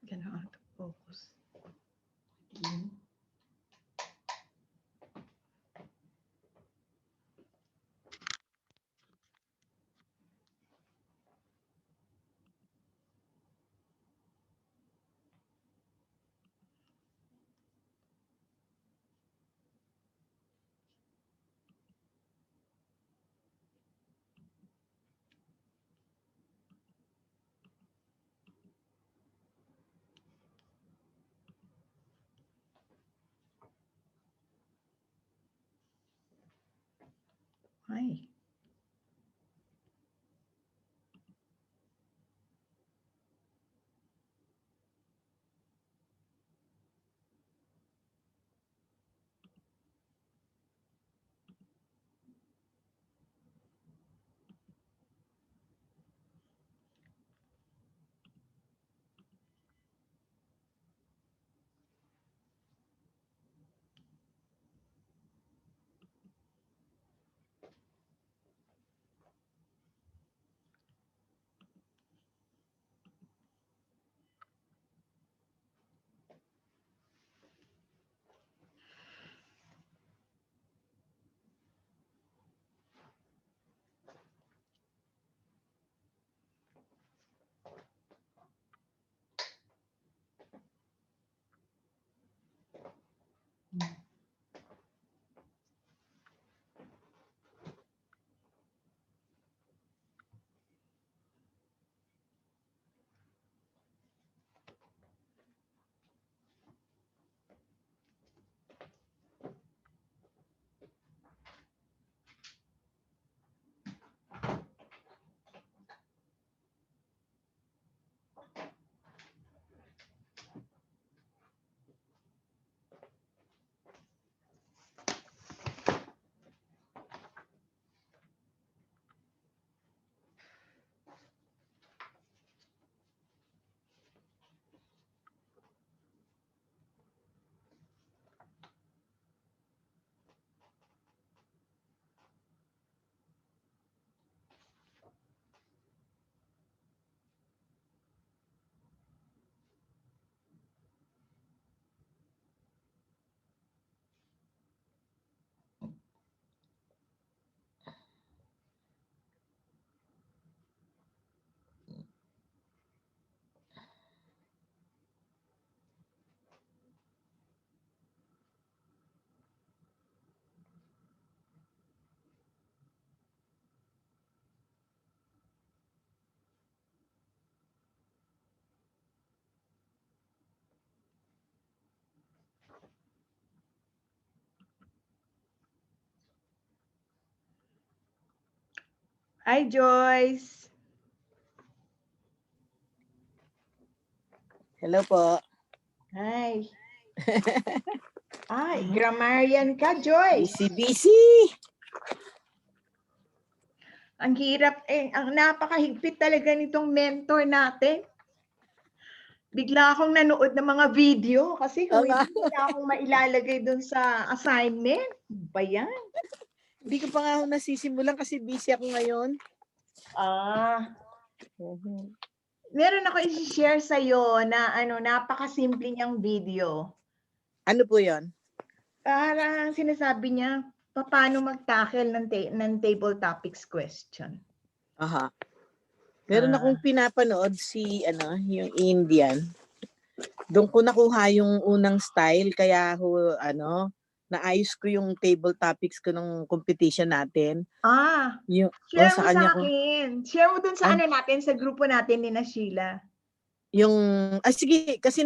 Gonna out of focus. Again. Why? Hi, Joyce. Hello po. Hi. Ay, grammarian ka, Joyce. Busy. Ang hirap ang napakahigpit talaga nitong mentor natin. Bigla akong nanood ng mga video kasi kung hindi na akong mailalagay dun sa assignment. Ba yan? Hindi ko pa nga ako nasisimulan kasi busy ako ngayon. Meron ako i-share sa'yo na napakasimple niyang video. Ano po yon? Parang sinasabi niya, paano mag-tackle ng table topics question. Aha. Meron akong pinapanood yung Indian. Doon ko nakuha yung unang style kaya naayos ko yung table topics ko ng competition natin. Share mo sa akin. Share mo dun sa natin, sa grupo natin ni na Sheila. Sige, kasi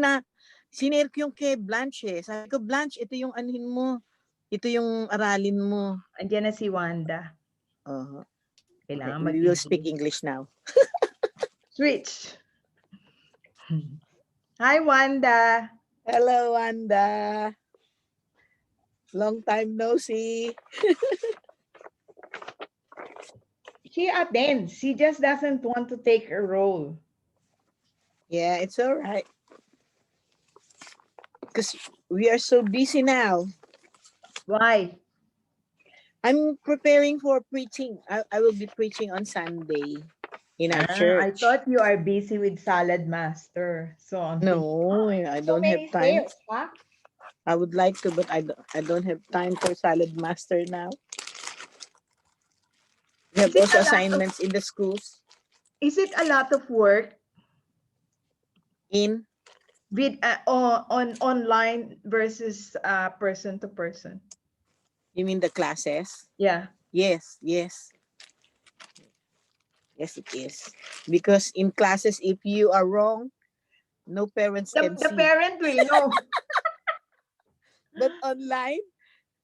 sinare ko yung kay Blanche. Sabi ko, Blanche, ito yung anuhin mo. Ito yung aralin mo. Andiyan na si Wanda. Kailangan we will speak English now. Switch. Hi, Wanda. Hello, Wanda. Long time no see. She attends. She just doesn't want to take a role. Yeah, it's all right. Because we are so busy now. Why? I'm preparing for preaching. I will be preaching on Sunday in our church. I thought you are busy with Saladmaster. So no, I don't have time. Sales, huh? I would like to, but I don't have time for Saladmaster now. We have also assignments in the schools. Is it a lot of work? With on online versus person to person? You mean the classes? Yeah. Yes, it is. Because in classes, if you are wrong, no parents can see. The parent will know. But online,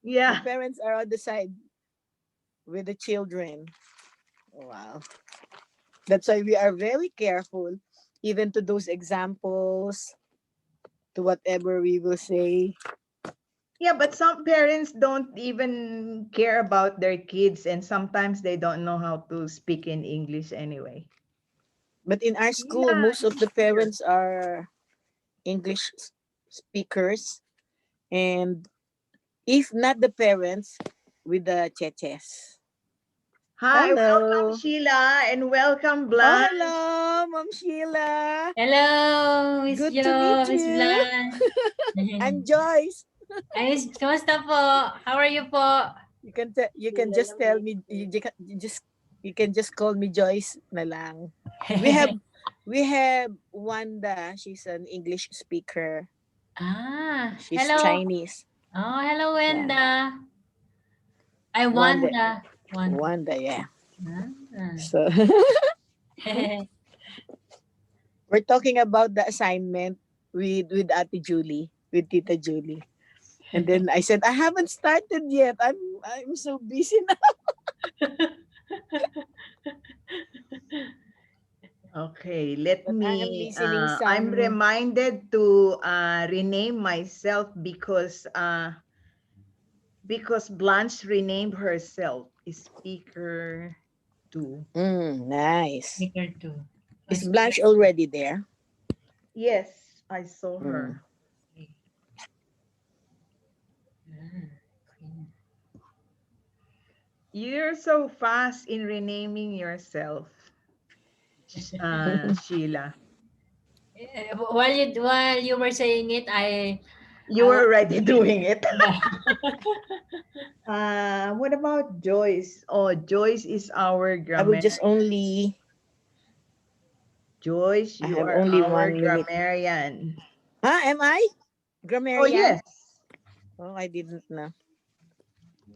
the parents are on the side with the children. Wow. That's why we are very careful, even to those examples, to whatever we will say. Yeah, but some parents don't even care about their kids, and sometimes they don't know how to speak in English anyway. But in our school, most of the parents are English speakers, and if not the parents, with the cheches. Hi, welcome Sheila, and welcome Blanche. Hello, Ma'am Sheila. Hello, Miss Good Jo, to meet Miss you. Blanche. I'm Joyce. Kamusta po? How are you po? You can just tell me, you can just call me Joyce na lang. We have Wanda. She's an English speaker. She's hello. Chinese. Oh, hello, Wanda. Yeah. Wanda. Wanda, yeah. So we're talking about the assignment with Ate Julie, with Tita Julie. And then I said, I haven't started yet. I'm so busy now. Okay, let me. I'm reminded to rename myself because Blanche renamed herself Speaker 2. Nice. Speaker 2. Is Blanche already there? Yes, I saw her. You're so fast in renaming yourself, Sheila. While you were saying it, you were already doing it. What about Joyce? Oh, Joyce is our grammarian. I will just only. Joyce, you are only our grammarian. Am I? Grammarian? Oh, yes. Oh, I didn't know.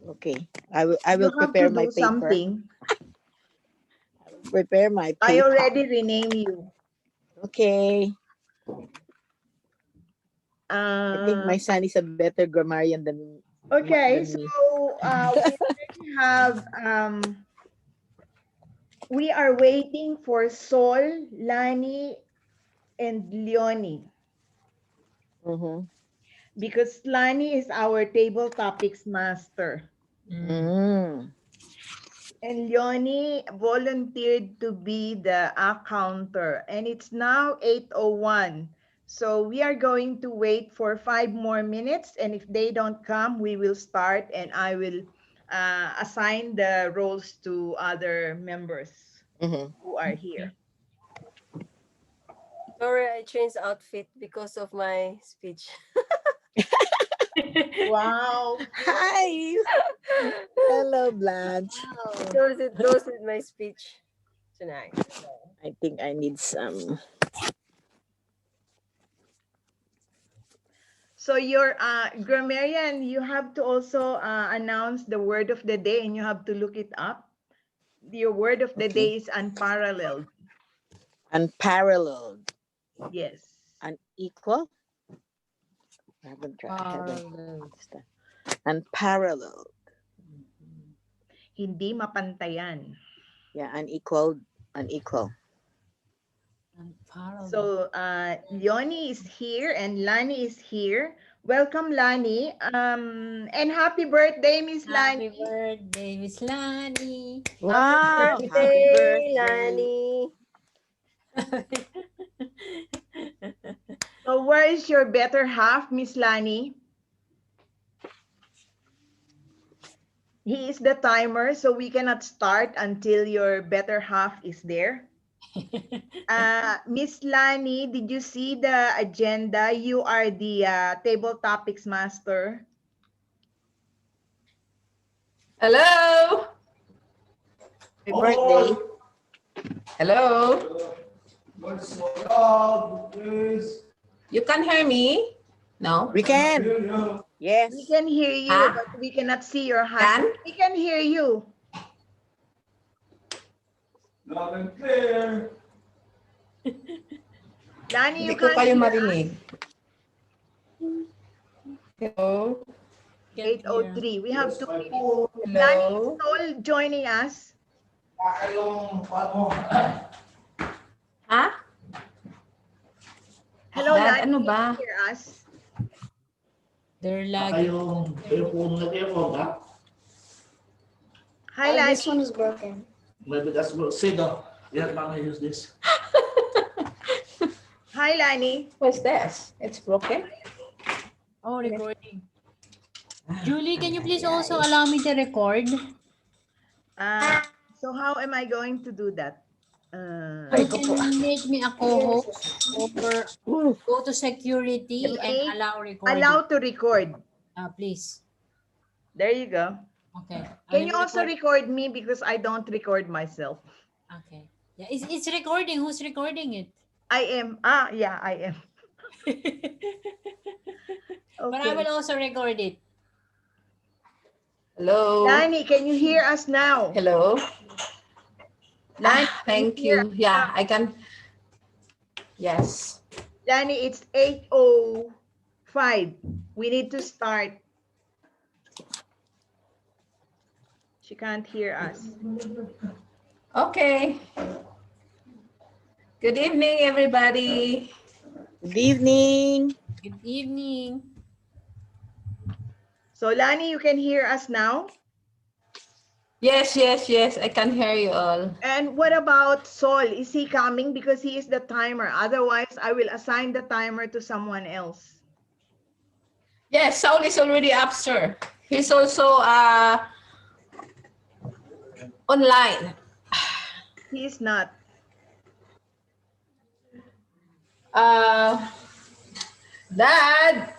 Okay. I will prepare my paper. Something. I will prepare my paper. I already renamed you. Okay. I think my son is a better grammarian than Okay, than me. So we already have we are waiting for Sol, Lani, and Leonie. Mm-hmm. Because Lani is our table topics master. Mm. And Leonie volunteered to be the accounter. And it's now 8:01. So we are going to wait for 5 more minutes. And if they don't come, we will start and I will assign the roles to other members who are here. Sorry, I changed outfit because of my speech. Wow. Hi. Hello, Blanche. Those with my speech tonight. I think I need some. So your grammarian, you have to also announce the word of the day and you have to look it up. Your word of the day is unparalleled. Unparalleled. Yes. Unequal? I haven't tried. Unparalleled. Hindi mapantayan. Yeah, unequal. Unequal. So Leonie is here and Lani is here. Welcome, Lani. And happy birthday, Miss Lani. Happy birthday, Miss Lani. Wow. Happy Happy birthday. Lani. So where is your better half, Miss Lani? He is the timer, so we cannot start until your better half is there. Miss Lani, did you see the agenda? You are the table topics master. Hello. Happy birthday. Hello. You can hear me? No. We can. Yes. We can hear you, Huh? but we cannot see your hand. Can? We can hear you. Loud and clear. Lani, Hindi you ko can't kayo hear marinig. Hello. 8:03. We have to finish. Hello. Lani is all joining us. Ha? Hello, Dad, Lani. ano Can ba? you hear us? They're lagging. Hi, Lani. This one is broken. Maybe that's what Sega. Yeah, Mama use this. Hi, Lani. What's this? It's broken? Oh, recording. Julie, can you please also allow me to record? So how am I going to do that? You can make me a co-host or go to security and Make allow recording. allow to record. Please. There you go. Okay. Can you also record me because I don't record myself? Okay. Yeah, it's recording. Who's recording it? I am. Yeah, I am. But I Okay. will also record it. Hello. Lani, can you hear us now? Hello. Lani, Thank you. Yeah, I can. Yes. Lani, it's 8:05. We need to start. She can't hear us. Okay. Good evening, everybody. Good evening. Good evening. So Lani, you can hear us now? Yes, yes, yes. I can hear you all. And what about Sol? Is he coming? Because he is the timer. Otherwise, I will assign the timer to someone else. Yes, Saul is already up, sir. He's also online. He is not. Dad.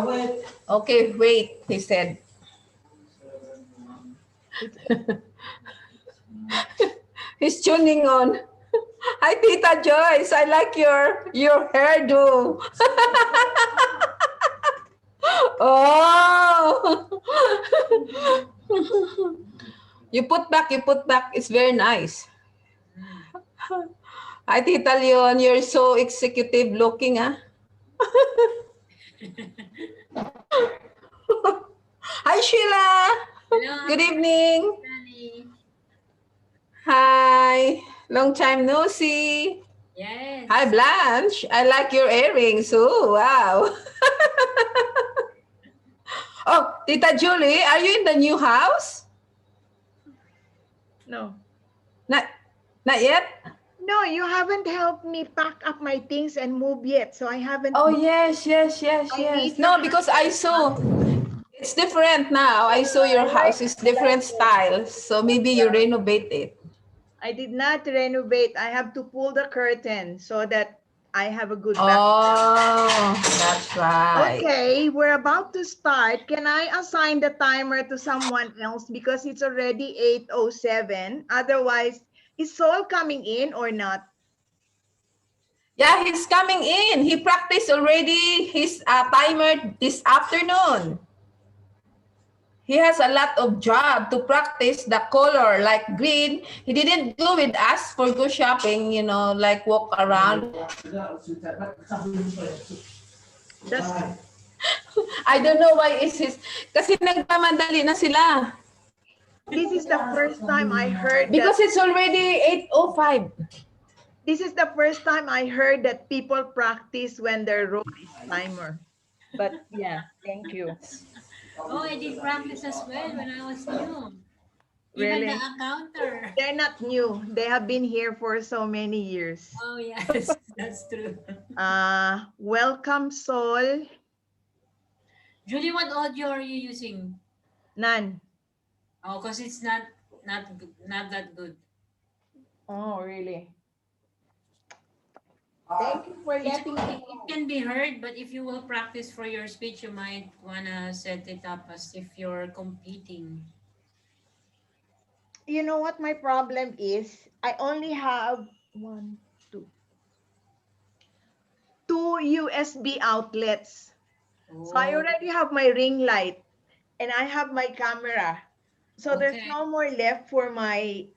Wait. Okay, wait, he said. He's tuning on. Hi, Tita Joyce. I like your hairdo. Oh. You put back. It's very nice. Hi, Tita Leon. You're so executive looking, huh? Hi, Sheila. Hello. Good evening. Lani. Hi. Long time no see. Yes. Hi, Blanche. I like your earrings. Oh, wow. Oh, Tita Julie, are you in the new house? No. Not, not yet? No, you haven't helped me pack up my things and move yet, so I haven't. Oh, yes. I need No, your because I saw help. it's different now. I saw your house is different styles. So maybe you renovate it. I did not renovate. I have to pull the curtain so that I have a good back. Oh, that's right. Okay, we're about to start. Can I assign the timer to someone else because it's already 8:07? Otherwise, is Saul coming in or not? Yeah, he's coming in. He practiced already his timer this afternoon. He has a lot of job to practice the color like green. He didn't go with us for go shopping, you know, like walk around. That's, I don't know why is his, kasi nagmamadali na sila. this is the first time I heard Because that. it's already 8:05. This is the first time I heard that people practice when their role is timer. But yeah, thank you. Oh, I did practice as well when I was new. Even Really? the encounter. They're not new. They have been here for so many years. Oh, yes, that's true. Welcome, Sol. Julie, what audio are you using? None. Oh, because it's not that good. Oh, really? Thank you for letting me It know. can be heard, but if you will practice for your speech, you might wanna set it up as if you're competing. You know what my problem is? I only have one, two USB outlets. So I Oh, already have my ring light and I have my camera. So there's okay. no more left for my,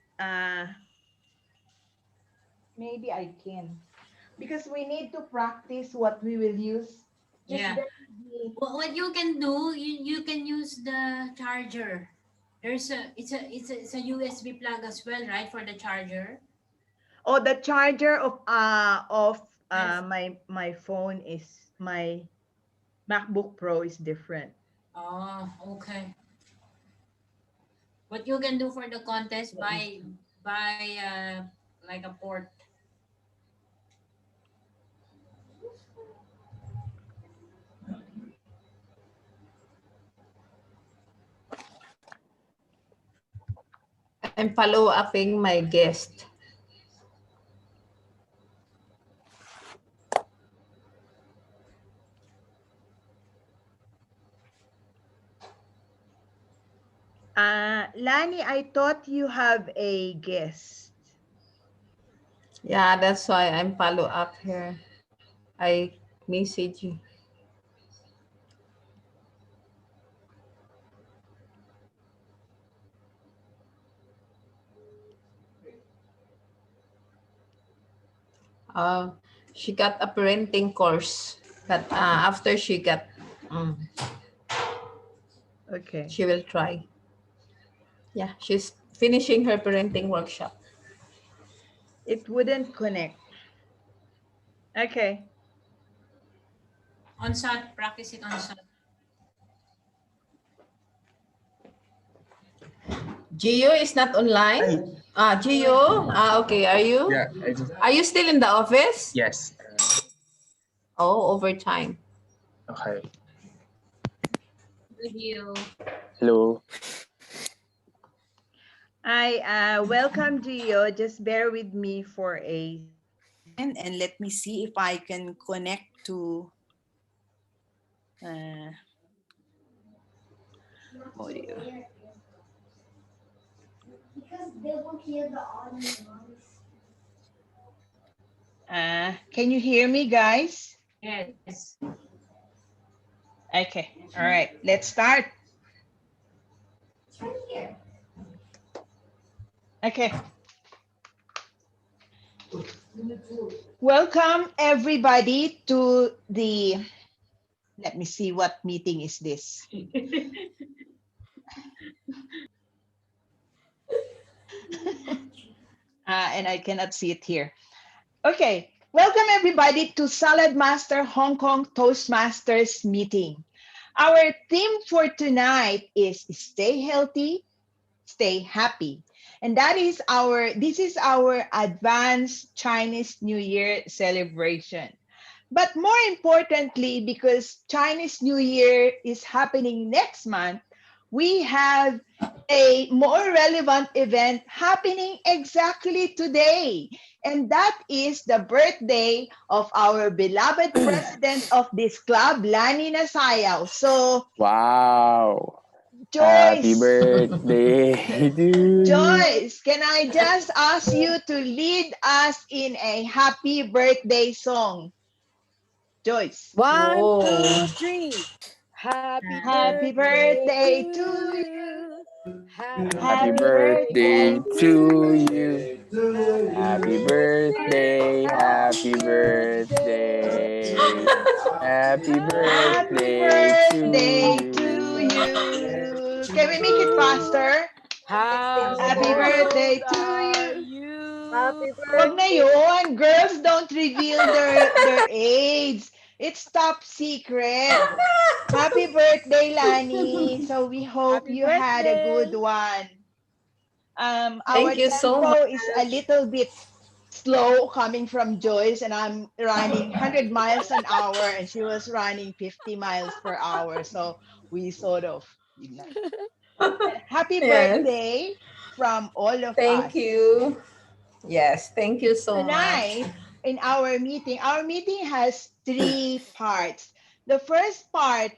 maybe I can. Because we need to practice what we will use. Just Yeah. bear with me. What you can do, you can use the charger. There's a it's a USB plug as well, right, for the charger. Oh, the charger of Yes. my phone is my MacBook Pro is different. Oh, okay. What you can do for the contest, buy like a port. I'm follow-upping my guest. Lani, I thought you have a guest. Yeah, that's why I'm follow-up here. I message you. She got a parenting course, but after she got, Okay. she will try. Yeah, she's finishing her parenting workshop. It wouldn't connect. Okay. On SAT, practice it on SAT. Gio is not online. Gio. Okay. Are you? Yeah, Are you still in the office? yes. Oh, overtime. Okay. Video. Hello. I welcome Gio. Just bear with me for a second and let me see if I can connect to audio. Because they will hear the audio. Can you hear me, guys? Yes. Okay. All right. Let's start. It's right here. Okay. Welcome everybody to the, let me see what meeting is this. and I cannot see it here. Okay, welcome everybody to Saladmaster Hong Kong Toastmasters meeting. Our theme for tonight is stay healthy, stay happy. And this is our advanced Chinese New Year celebration. But more importantly, because Chinese New Year is happening next month, we have a more relevant event happening exactly today. And that is the birthday of our beloved president of this club, Lani Nasayaw. So, Wow. Happy Joyce, birthday to you. Joyce, can I just ask you to lead us in a happy birthday song? Joyce. 1, Whoa. 2, 3. Happy Happy birthday birthday to to you. you. Happy Happy Happy birthday birthday birthday to to to you. you. you. Happy Happy birthday. birthday. Happy Happy birthday. birthday. Happy Happy Happy birthday to birthday birthday to you. you. Can we to make it you. faster? How Happy old birthday to are you. you? Happy Wag na birthday. yun. Girls don't reveal their age. It's top secret. Happy birthday, Lani. So we hope Happy you had a good birthday. one. Our Thank you so tempo is a much. little bit slow coming from Joyce, and I'm running 100 miles an hour, and she was running 50 miles per hour. So we sort of, you know. Happy Yes. birthday from all of Thank us. you. Yes, thank you so much. Tonight, in our meeting has three parts. The first part,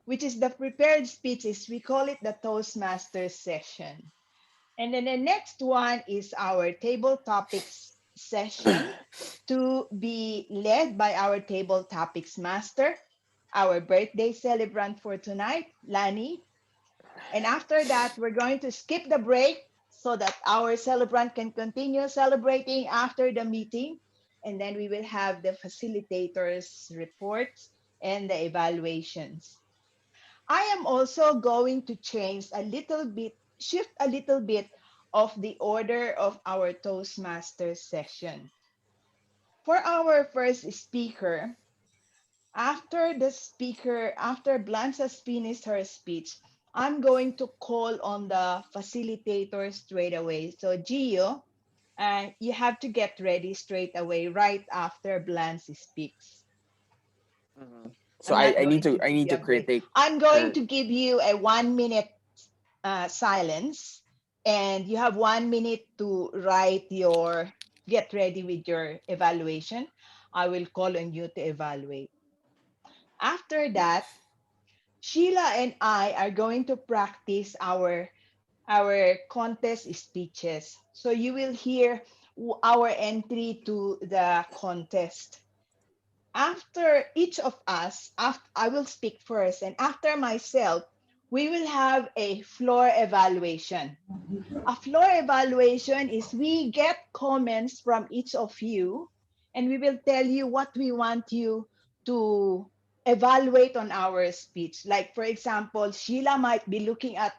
which is the prepared speeches, we call it the Toastmasters session. And then the next one is our table topics session to be led by our table topics master, our birthday celebrant for tonight, Lani. And after that, we're going to skip the break so that our celebrant can continue celebrating after the meeting. And then we will have the facilitators' reports and the evaluations. I am also going to shift a little bit of the order of our Toastmasters session. For our first speaker, after Blanche has finished her speech, I'm going to call on the facilitator straight away. So Gio, you have to get ready straight away right after Blanche speaks. Mhm. So I'm not I going need to to I give need you to a break. critique I'm going her. to give you a 1 minute silence, and you have 1 minute to get ready with your evaluation. I will call on you to evaluate. After that, Sheila and I are going to practice our contest speeches. So you will hear our entry to the contest. After each of us, I will speak first, and after myself, we will have a floor evaluation. A floor evaluation is we get comments from each of you, and we will tell you what we want you to evaluate on our speech. Like, for example, Sheila might be looking at,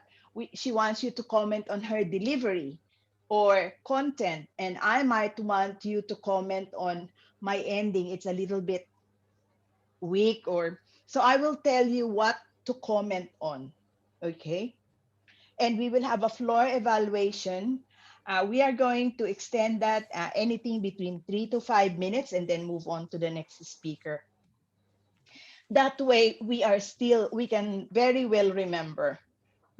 she wants you to comment on her delivery or content, and I might want you to comment on my ending. It's a little bit weak, or so I will tell you what to comment on. Okay, and we will have a floor evaluation. We are going to extend that anything between 3 to 5 minutes and then move on to the next speaker. That way, we can very well remember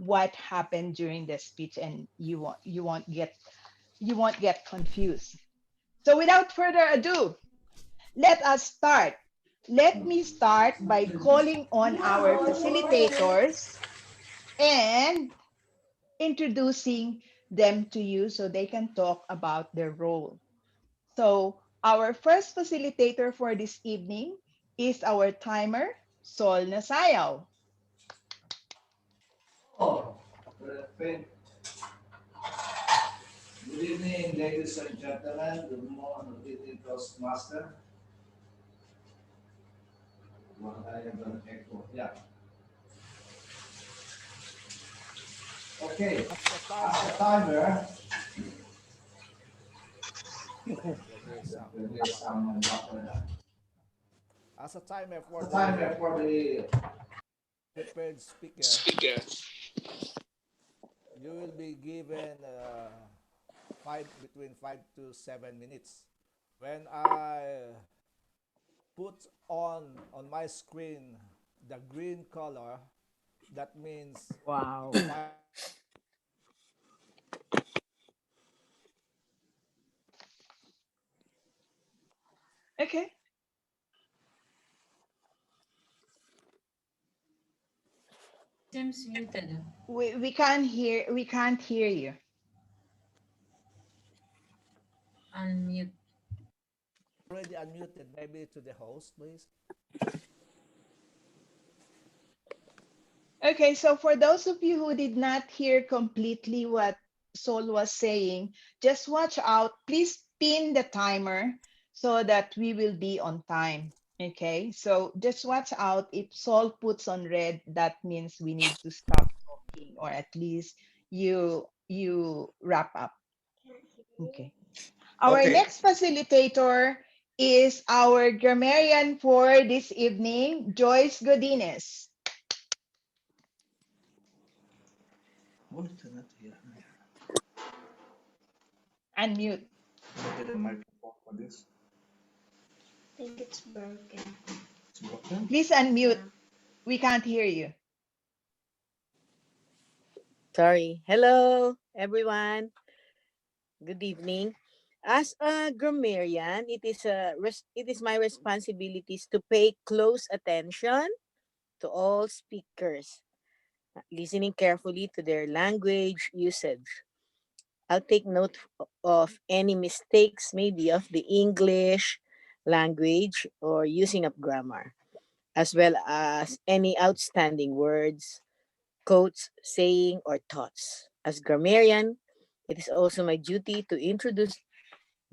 what happened during the speech, and you won't get confused. So without further ado, let us start. Let me start by calling on our facilitators and introducing them to you so they can talk about their role. So, our first facilitator for this evening is our timer, Sol Nasayaw. Oh, perfect. Good evening, ladies and gentlemen. Good morning, good evening, Toastmaster. One I have an echo. Yeah. Okay. As the As a timer. timer, As a timer for the prepared speaker, you will be given between 5 to 7 minutes. When I put on my screen the green color, that means Wow. Okay. Seems muted. We can't hear you. Unmute. already unmuted. Maybe to the host, please. Okay, so for those of you who did not hear completely what Sol was saying, just watch out. Please pin the timer so that we will be on time. Okay, so just watch out. If Sol puts on red, that means we need to stop talking, or at least you wrap up. Okay. Our next facilitator is our grammarian for this evening, Joyce Godinez. Unmute. I think it's broken. Please unmute. We can't hear you. Sorry. Hello, everyone. Good evening. As a grammarian, it is my responsibilities to pay close attention to all speakers, listening carefully to their language usage. I'll take note of any mistakes, maybe of the English language or using of grammar, as well as any outstanding words, quotes, saying, or thoughts. As grammarian, it is also my duty to introduce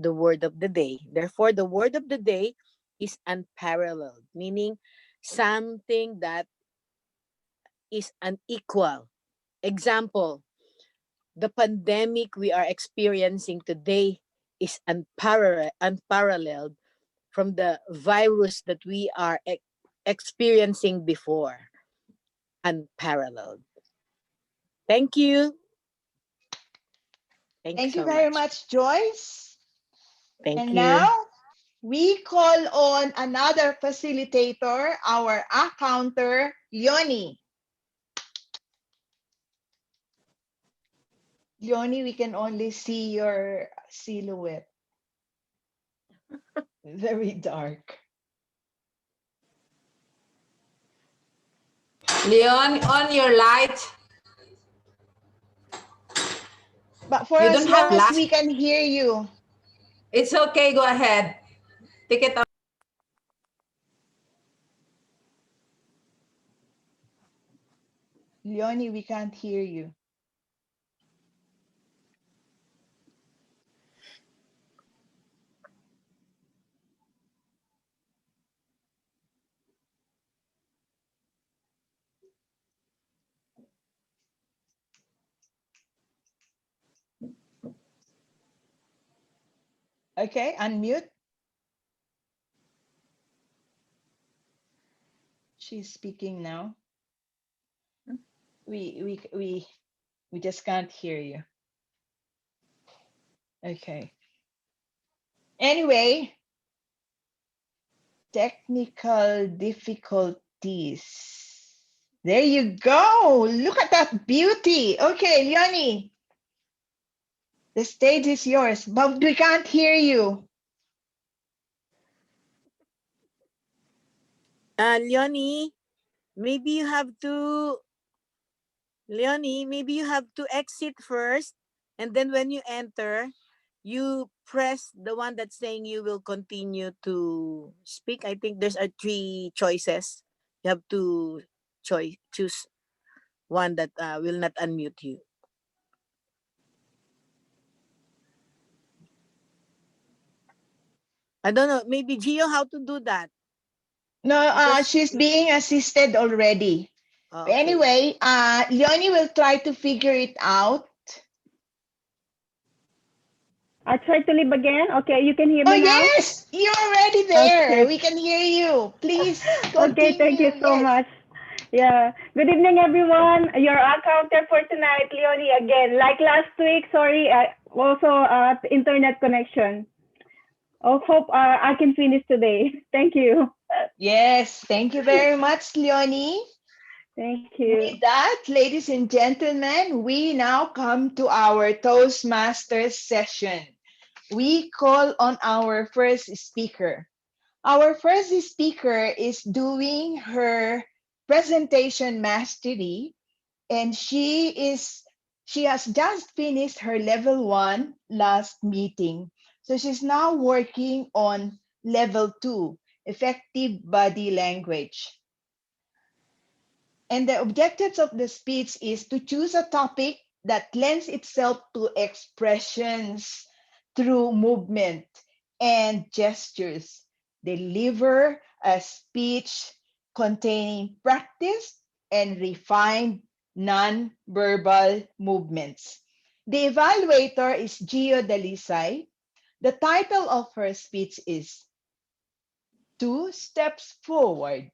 the word of the day. Therefore, the word of the day is unparalleled, meaning something that is unequal. Example, the pandemic we are experiencing today is unparalleled from the virus that we are experiencing before. Unparalleled. Thank you. Thank you So very much. much, Joyce. Thank And you. now we call on another facilitator, our accounter, Leonie. Leonie, we can only see your silhouette. Very dark. Leon, on your light. But for You as don't have long as light. we can hear you. It's okay. Go ahead. Take it out. Leonie, we can't hear you. Okay, unmute. She's speaking now. We just can't hear you. Okay. Anyway, technical difficulties. There you go. Look at that beauty. Okay, Leonie, the stage is yours, but we can't hear you. Leonie, maybe you have to exit first, and then when you enter, you press the one that's saying you will continue to speak. I think there's 3 choices. You have to choose one that will not unmute you. I don't know. Maybe Gio, how to do that? No, Because she's being assisted already. okay. Anyway, Leonie will try to figure it out. I try to leave again. Okay, you can hear Oh, me now? yes, you're already there. Okay. We can hear you. Please Okay, thank you continue. so Yes. much. Yeah. Good evening, everyone. Your counter for tonight, Leonie, again. Like last week, sorry, also internet connection. Oh, hope I can finish today. Thank you. Yes, thank you very much, Leonie. Thank you. With that, ladies and gentlemen, we now come to our Toastmasters session. We call on our first speaker. Our first speaker is doing her presentation mastery, and she has just finished her level 1 last meeting. So she's now working on level 2, effective body language. And the objectives of the speech is to choose a topic that lends itself to expressions through movement and gestures. Deliver a speech containing practiced and refined non-verbal movements. The evaluator is Gio Dalisay. The title of her speech is Two Steps Forward,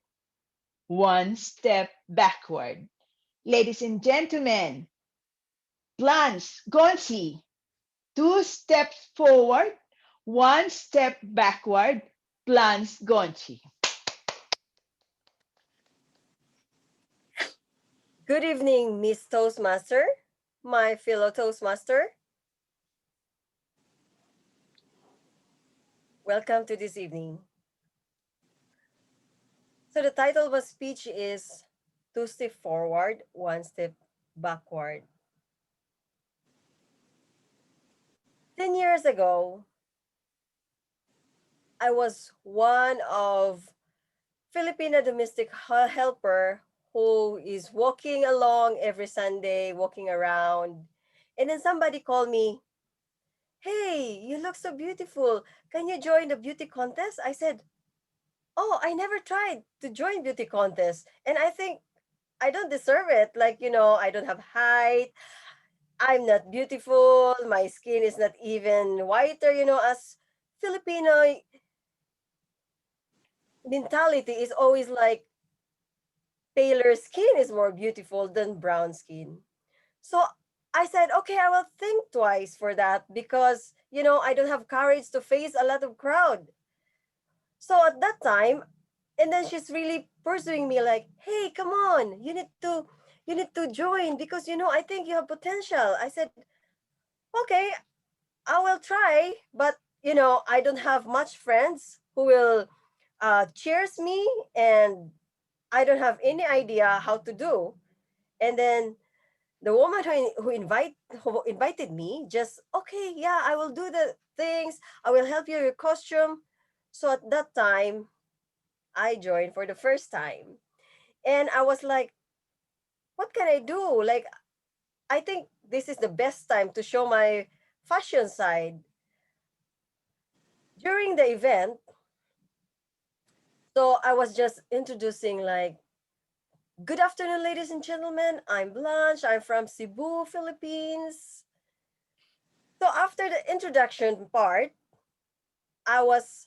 One Step Backward. Ladies and gentlemen, plans, Gonsi, two steps forward, one step backward, plans, Gonchi. Good evening, Miss Toastmaster, my fellow Toastmaster. Welcome to this evening. So the title of my speech is Two Step Forward, One Step Backward. 10 years ago, I was one of Filipino domestic helper who is walking along every Sunday, walking around. And then somebody called me, "Hey, you look so beautiful. Can you join the beauty contest?" I said, "Oh, I never tried to join beauty contest. And I think I don't deserve it. Like, I don't have height. I'm not beautiful. My skin is not even whiter, as Filipino mentality is always like paler skin is more beautiful than brown skin." So I said, okay, I will think twice for that because, I don't have courage to face a lot of crowd. So at that time, and then she's really pursuing me like, "Hey, come on, you need to join because, I think you have potential." I said, okay, I will try, but, I don't have much friends who will cheers me, and I don't have any idea how to do. And then the woman who invited me just, okay, yeah, I will do the things. I will help you with your costume. So at that time, I joined for the first time. And I was like, what can I do? Like, I think this is the best time to show my fashion side. During the event, so I was just introducing like, "Good afternoon, ladies and gentlemen. I'm Blanche. I'm from Cebu, Philippines." So after the introduction part, I was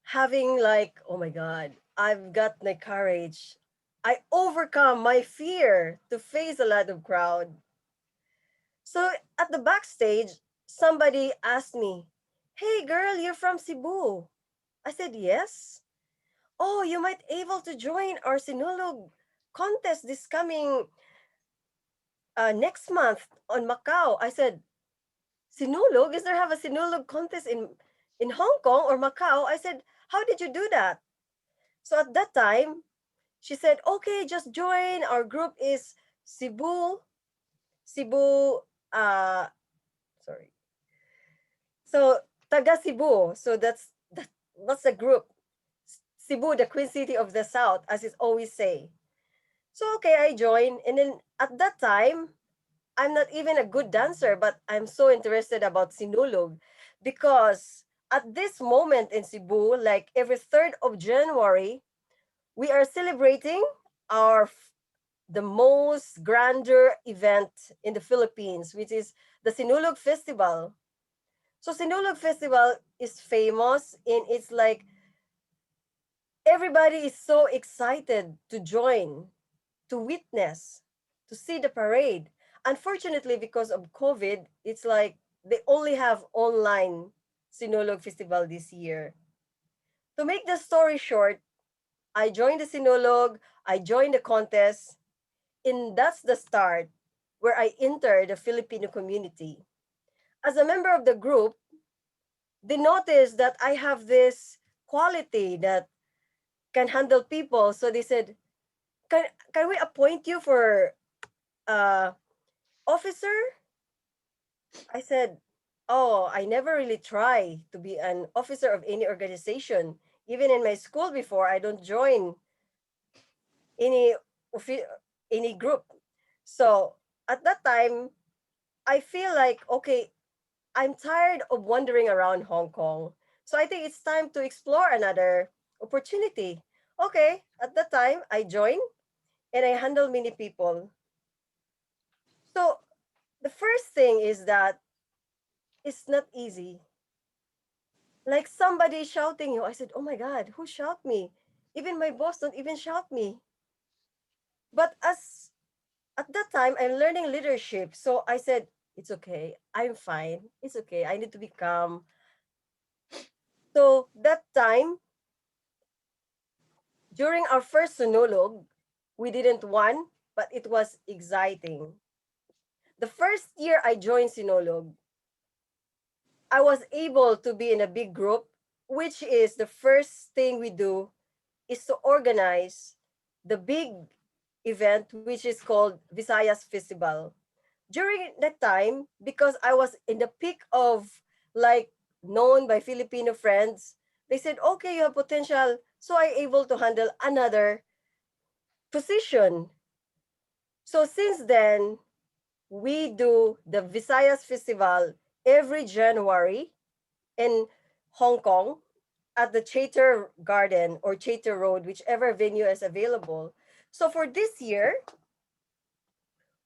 having like, oh my God, I've got my courage. I overcome my fear to face a lot of crowd. So at the backstage, somebody asked me, "Hey girl, you're from Cebu." I said, "Yes." "Oh, you might able to join our Sinulog contest this coming next month on Macau." I said, "Sinulog? Is there have a Sinulog contest in Hong Kong or Macau?" I said, "How did you do that?" So at that time, she said, "Okay, just join. Our group is Cebu, Cebu, sorry. So Taga Cebu. So that's the group. Cebu, the Queen City of the South, as it's always say." So okay, I joined. And then at that time, I'm not even a good dancer, but I'm so interested about Sinulog because at this moment in Cebu, like every 3rd of January, we are celebrating the most grander event in the Philippines, which is the Sinulog Festival. So Sinulog Festival is famous, and it's like everybody is so excited to join, to witness, to see the parade. Unfortunately, because of COVID, it's like they only have online Sinulog Festival this year. To make the story short, I joined the Sinulog, I joined the contest, and that's the start where I entered the Filipino community. As a member of the group, they noticed that I have this quality that can handle people. So they said, can we appoint you for officer? I said, oh, I never really try to be an officer of any organization. Even in my school before, I don't join any any group. So at that time, I feel like, okay, I'm tired of wandering around Hong Kong. So I think it's time to explore another opportunity. Okay, at that time, I joined and I handle many people. So the first thing is that it's not easy. Like somebody shouting you. I said, oh my God, who shout me? Even my boss don't even shout me. But as at that time, I'm learning leadership. So I said, it's okay. I'm fine. It's okay. I need to be calm. So that time, during our first Sunulog, we didn't won, but it was exciting. The first year I joined Sinulog, I was able to be in a big group, which is the first thing we do is to organize the big event, which is called Visayas Festival. During that time, because I was in the peak of like known by Filipino friends, they said, okay, you have potential. So I able to handle another position. So since then, we do the Visayas Festival every January in Hong Kong at the Chater Garden or Chater Road, whichever venue is available. So for this year,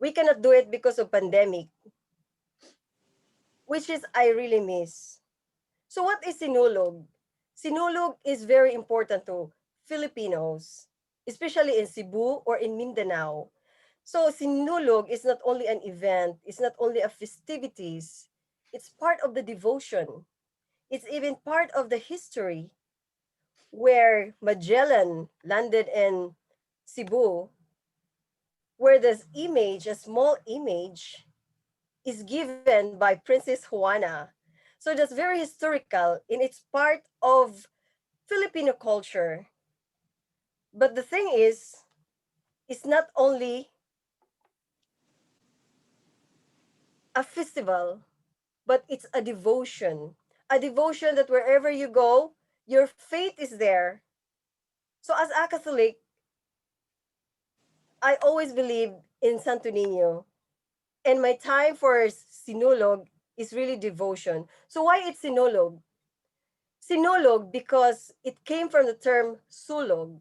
we cannot do it because of pandemic, which is I really miss. So what is Sinulog? Sinulog is very important to Filipinos, especially in Cebu or in Mindanao. So Sinulog is not only an event, it's not only a festivities, it's part of the devotion. It's even part of the history where Magellan landed in Cebu, where this image, a small image, is given by Princess Juana. So that's very historical and it's part of Filipino culture. But the thing is, it's not only a festival, but it's a devotion. A devotion that wherever you go, your faith is there. So as a Catholic, I always believe in Santo Niño. And my time for Sinulog is really devotion. So why it's Sinulog? Sinulog because it came from the term sulog.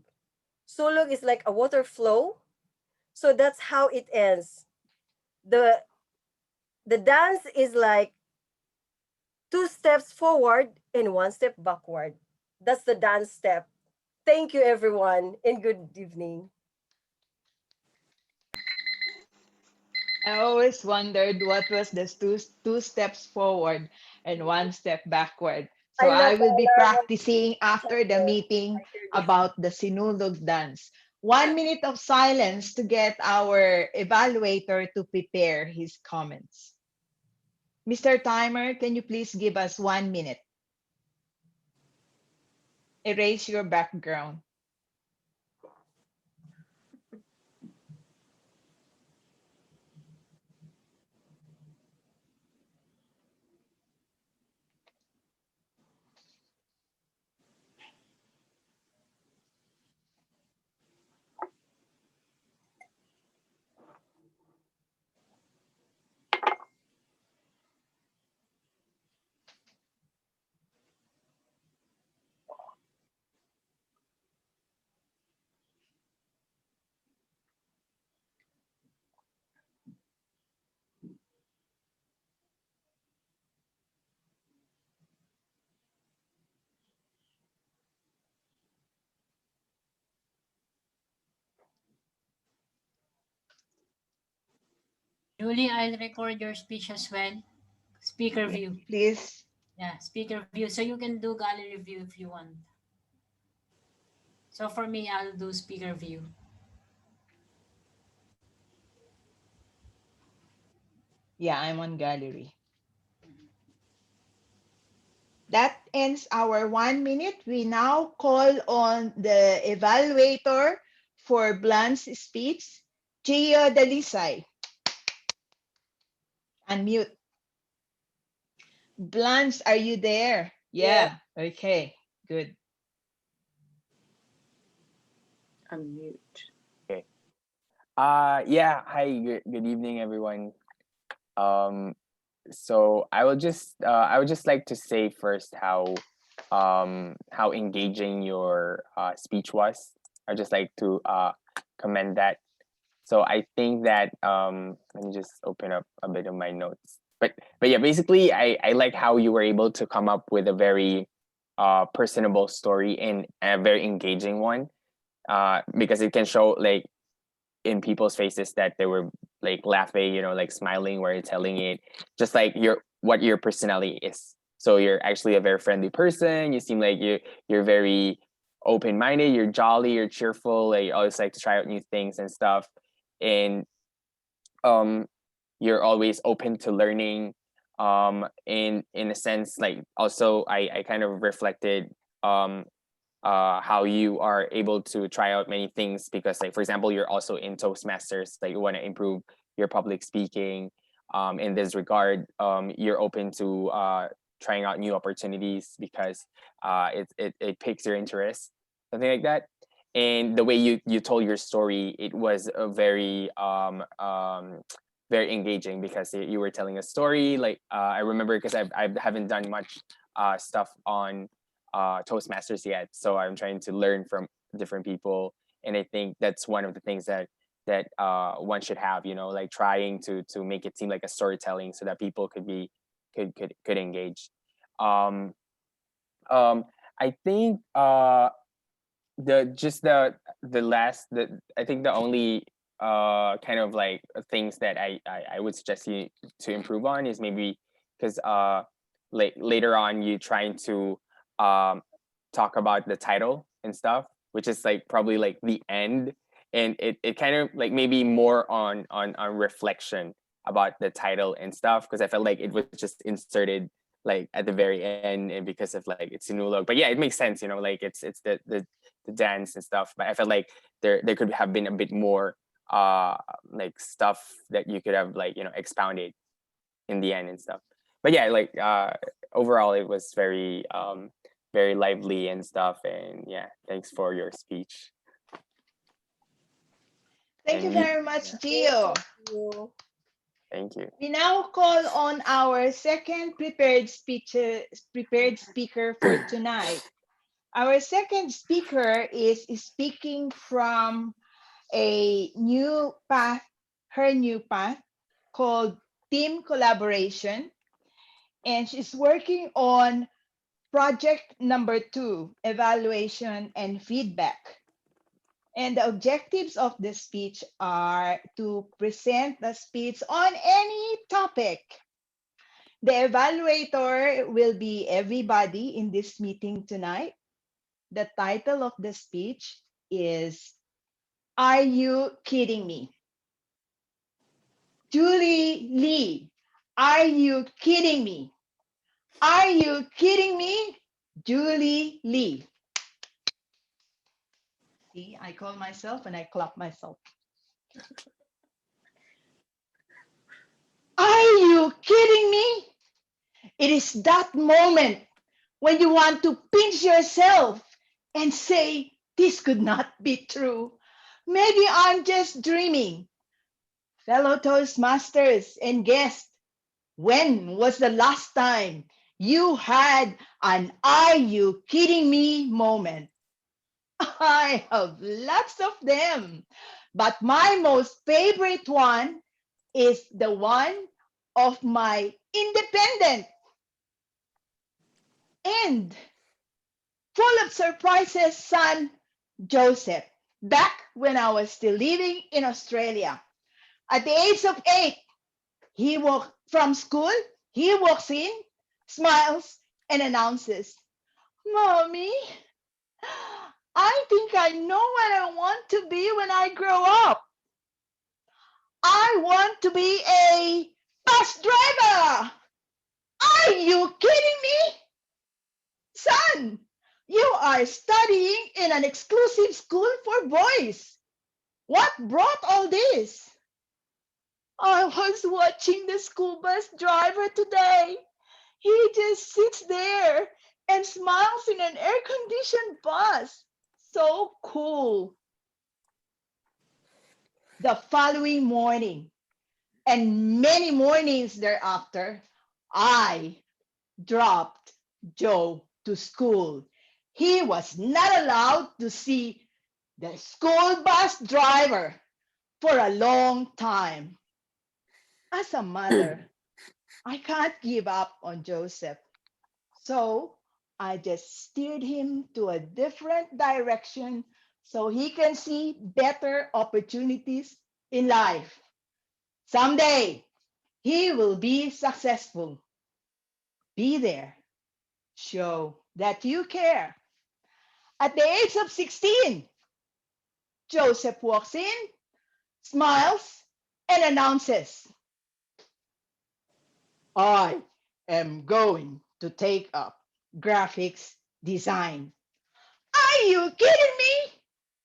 Sulog is like a water flow. So that's how it ends. The the dance is like 2 steps forward and 1 step backward. That's the dance step. Thank you everyone and good evening. I always wondered what was the two steps forward and one step backward. So I'm not I the will be alarm practicing after the chanter. meeting I hear you. about the sinulog dance. 1 minute of silence to get our evaluator to prepare his comments. Mr. Timer, can you please give us 1 minute? Erase your background. Julie, I'll record your speech as well. Speaker view. Please. Yeah, speaker view. So you can do gallery view if you want. So for me, I'll do speaker view. Yeah, I'm on gallery. That ends our 1 minute. We now call on the evaluator for Blan's speech, Gio Dalisay. Unmute. Blanche, are you there? Yeah. Okay, good. Unmute. Okay. Yeah. Hi. Good evening, everyone. So I would just like to say first how engaging your speech was. I'd just like to commend that. So I think that let me just open up a bit of my notes. But yeah, basically I like how you were able to come up with a very personable story and a very engaging one. Because it can show like in people's faces that they were like laughing, like smiling where you're telling it, just like what your personality is. So you're actually a very friendly person. You seem like you're very open-minded, you're jolly, you're cheerful, like you always like to try out new things and stuff. And you're always open to learning. In a sense, like also I kind of reflected how you are able to try out many things because, like, for example, you're also in Toastmasters, like you want to improve your public speaking. In this regard, you're open to trying out new opportunities because it piques your interest, something like that. And the way you told your story, it was a very engaging because you were telling a story. Like I remember because I haven't done much stuff on Toastmasters yet, so I'm trying to learn from different people, and I think that's one of the things that one should have, like trying to make it seem like a storytelling so that people could engage. Um, I think I think the only kind of like things that I would suggest you to improve on is maybe because later on you trying to talk about the title and stuff, which is like probably like the end, and it kind of like maybe more on reflection about the title and stuff, because I felt like it was just inserted like at the very end, and because of like it's Sinulog. But yeah, it makes sense, like it's the dance and stuff. But I felt like there could have been a bit more like stuff that you could have like expounded in the end and stuff. But yeah, like overall it was very lively and stuff. And yeah, thanks for your speech. Thank you very much, Gio. Thank you. We now call on our second prepared speaker for tonight. Our second speaker is speaking from a new path, her new path, called Team Collaboration. And she's working on project number 2, evaluation and feedback. And the objectives of the speech are to present the speech on any topic. The evaluator will be everybody in this meeting tonight. The title of the speech is, Are You Kidding Me? Julie Lee, are you kidding me? Are you kidding me? Julie Lee. See, I call myself and I clap myself. Are you kidding me? It is that moment when you want to pinch yourself and say, this could not be true. Maybe I'm just dreaming. Fellow Toastmasters and guests, when was the last time you had an "Are you kidding me" moment? I have lots of them, but my most favorite one is the one of my independent and full of surprises son, Joseph, back when I was still living in Australia. At the age of 8, from school, he walks in, smiles, and announces, "Mommy, I think I know what I want to be when I grow up. I want to be a bus driver. Are you kidding me? Son, you are studying in an exclusive school for boys. What brought all this?" "I was watching the school bus driver today. He just sits there and smiles in an air-conditioned bus. So cool." The following morning, and many mornings thereafter, I dropped Joe to school. He was not allowed to see the school bus driver for a long time. As a mother, I can't give up on Joseph. So I just steered him to a different direction so he can see better opportunities in life. Someday, he will be successful. Be there. Show that you care. At the age of 16, Joseph walks in, smiles, and announces, "I am going to take up graphics design." Are you kidding me?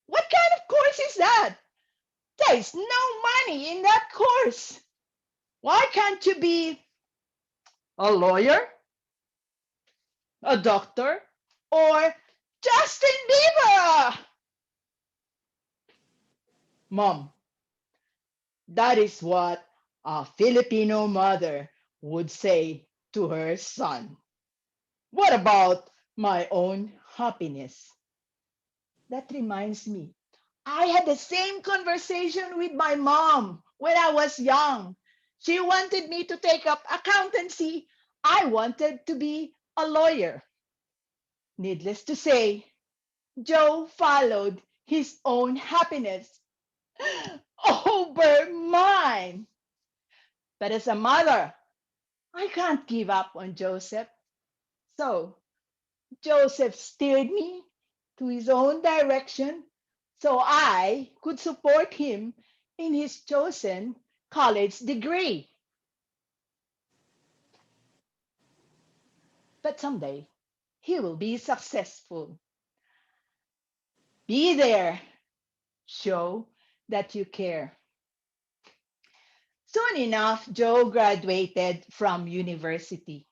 What kind of course is that? There is no money in that course. Why can't you be a lawyer, a doctor, or Justin Bieber? Mom, that is what a Filipino mother would say to her son. What about my own happiness? That reminds me, I had the same conversation with my mom when I was young. She wanted me to take up accountancy. I wanted to be a lawyer. Needless to say, Joe followed his own happiness over mine. But as a mother, I can't give up on Joseph. So Joseph steered me to his own direction so I could support him in his chosen college degree. But someday he will be successful. Be there. Show that you care. Soon enough, Joe graduated from university,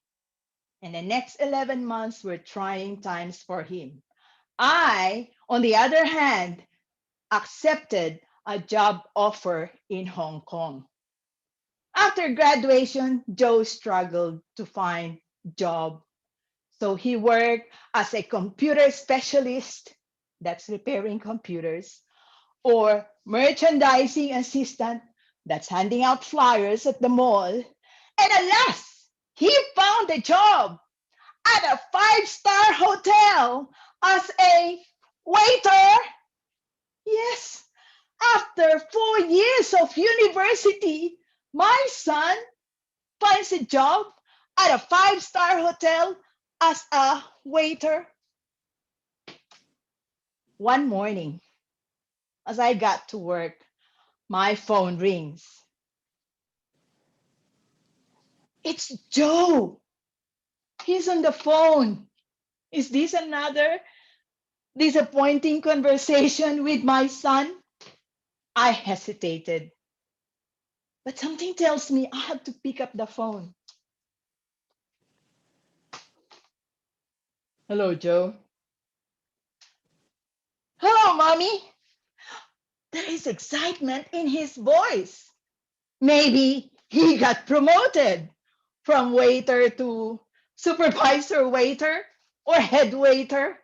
and the next 11 months were trying times for him. I, on the other hand, accepted a job offer in Hong Kong. After graduation, Joe struggled to find a job. So he worked as a computer specialist, that's repairing computers, or merchandising assistant, that's handing out flyers at the mall. And alas, he found a job at a five-star hotel as a waiter. Yes, after 4 years of university, my son finds a job at a five-star hotel as a waiter. One morning, as I got to work, my phone rings. It's Joe. He's on the phone. Is this another disappointing conversation with my son? I hesitated, but something tells me I have to pick up the phone. Hello, Joe. Hello, Mommy. There is excitement in his voice. Maybe he got promoted from waiter to supervisor waiter or head waiter.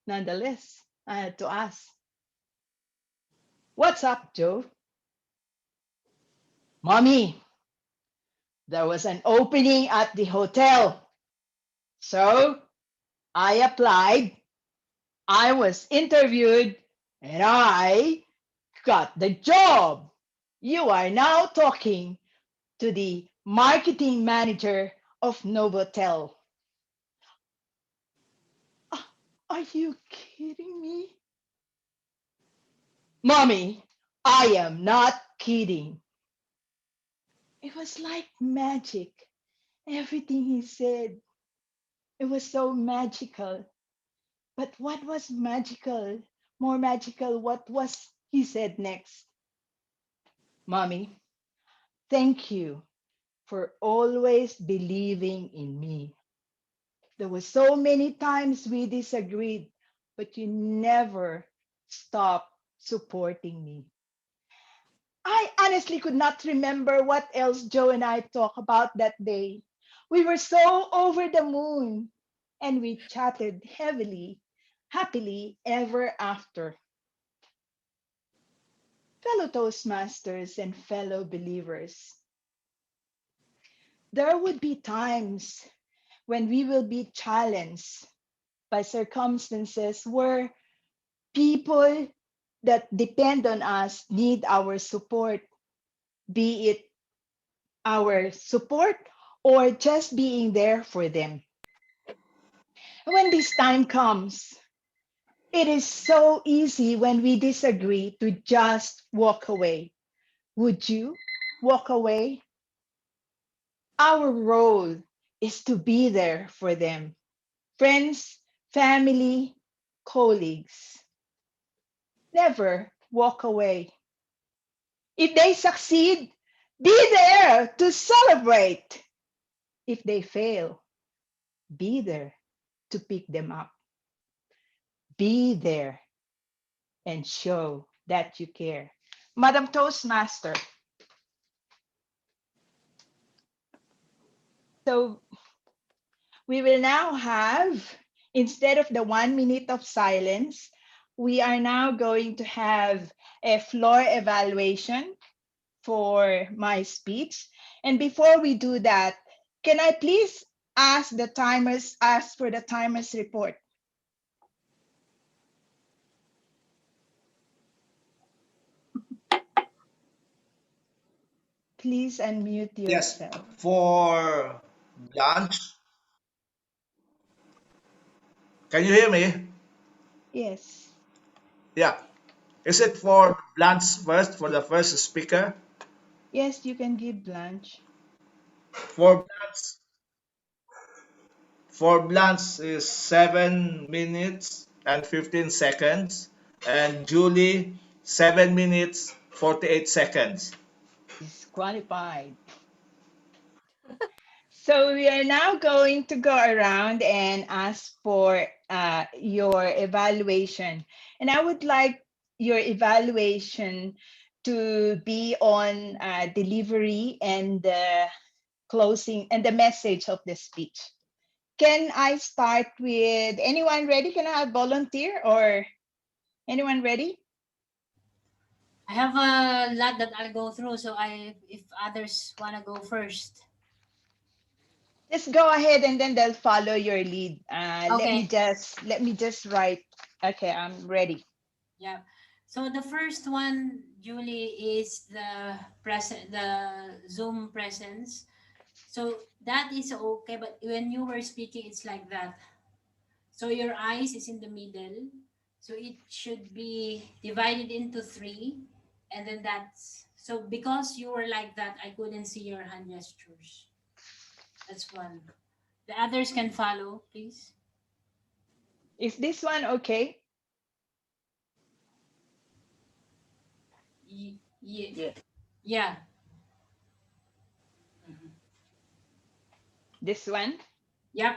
Nonetheless, I had to ask, "What's up, Joe?" "Mommy, there was an opening at the hotel. So I applied, I was interviewed, and I got the job. You are now talking to the marketing manager of Novotel. Are you kidding me? Mommy, I am not kidding. It was like magic. Everything he said, it was so magical. But what was magical? More magical, what was he said next? Mommy, thank you for always believing in me. There were so many times we disagreed, but you never stopped supporting me. I honestly could not remember what else Joe and I talked about that day. We were so over the moon and we chatted happily ever after. Fellow Toastmasters and fellow believers, there would be times when we will be challenged by circumstances where people that depend on us need our support, be it our support or just being there for them. When this time comes, it is so easy when we disagree to just walk away. Would you walk away? Our role is to be there for them, friends, family, colleagues. Never walk away. If they succeed, be there to celebrate. If they fail, be there to pick them up. Be there and show that you care. Madam Toastmaster, so we will now have, instead of the 1 minute of silence, we are now going to have a floor evaluation for my speech. And before we do that, can I please ask for the timers report? Please unmute Yes, yourself. for lunch. Can you hear me? Yes. Yeah. Is it for lunch first, for the first speaker? Yes, you can give Blanche. For Blanche is 7 minutes and 15 seconds, and Julie 7 minutes 48 seconds. Disqualified. So we are now going to go around and ask for your evaluation. And I would like your evaluation to be on delivery and the closing and the message of the speech. Can I start with anyone ready? Can I have volunteer or anyone ready? I have a lot that I'll go through, so if others want to go first. Just go ahead and then they'll follow your lead. Okay. Let me just write. Okay, I'm ready. Yeah. So the first one, Julie, is the Zoom presence. So that is okay, but when you were speaking, it's like that. So your eyes is in the middle. So it should be divided into three. And then that's so because you were like that, I couldn't see your hand gestures. That's one. The others can follow, please. Is this one okay? Yeah. Yeah. This one? Yep.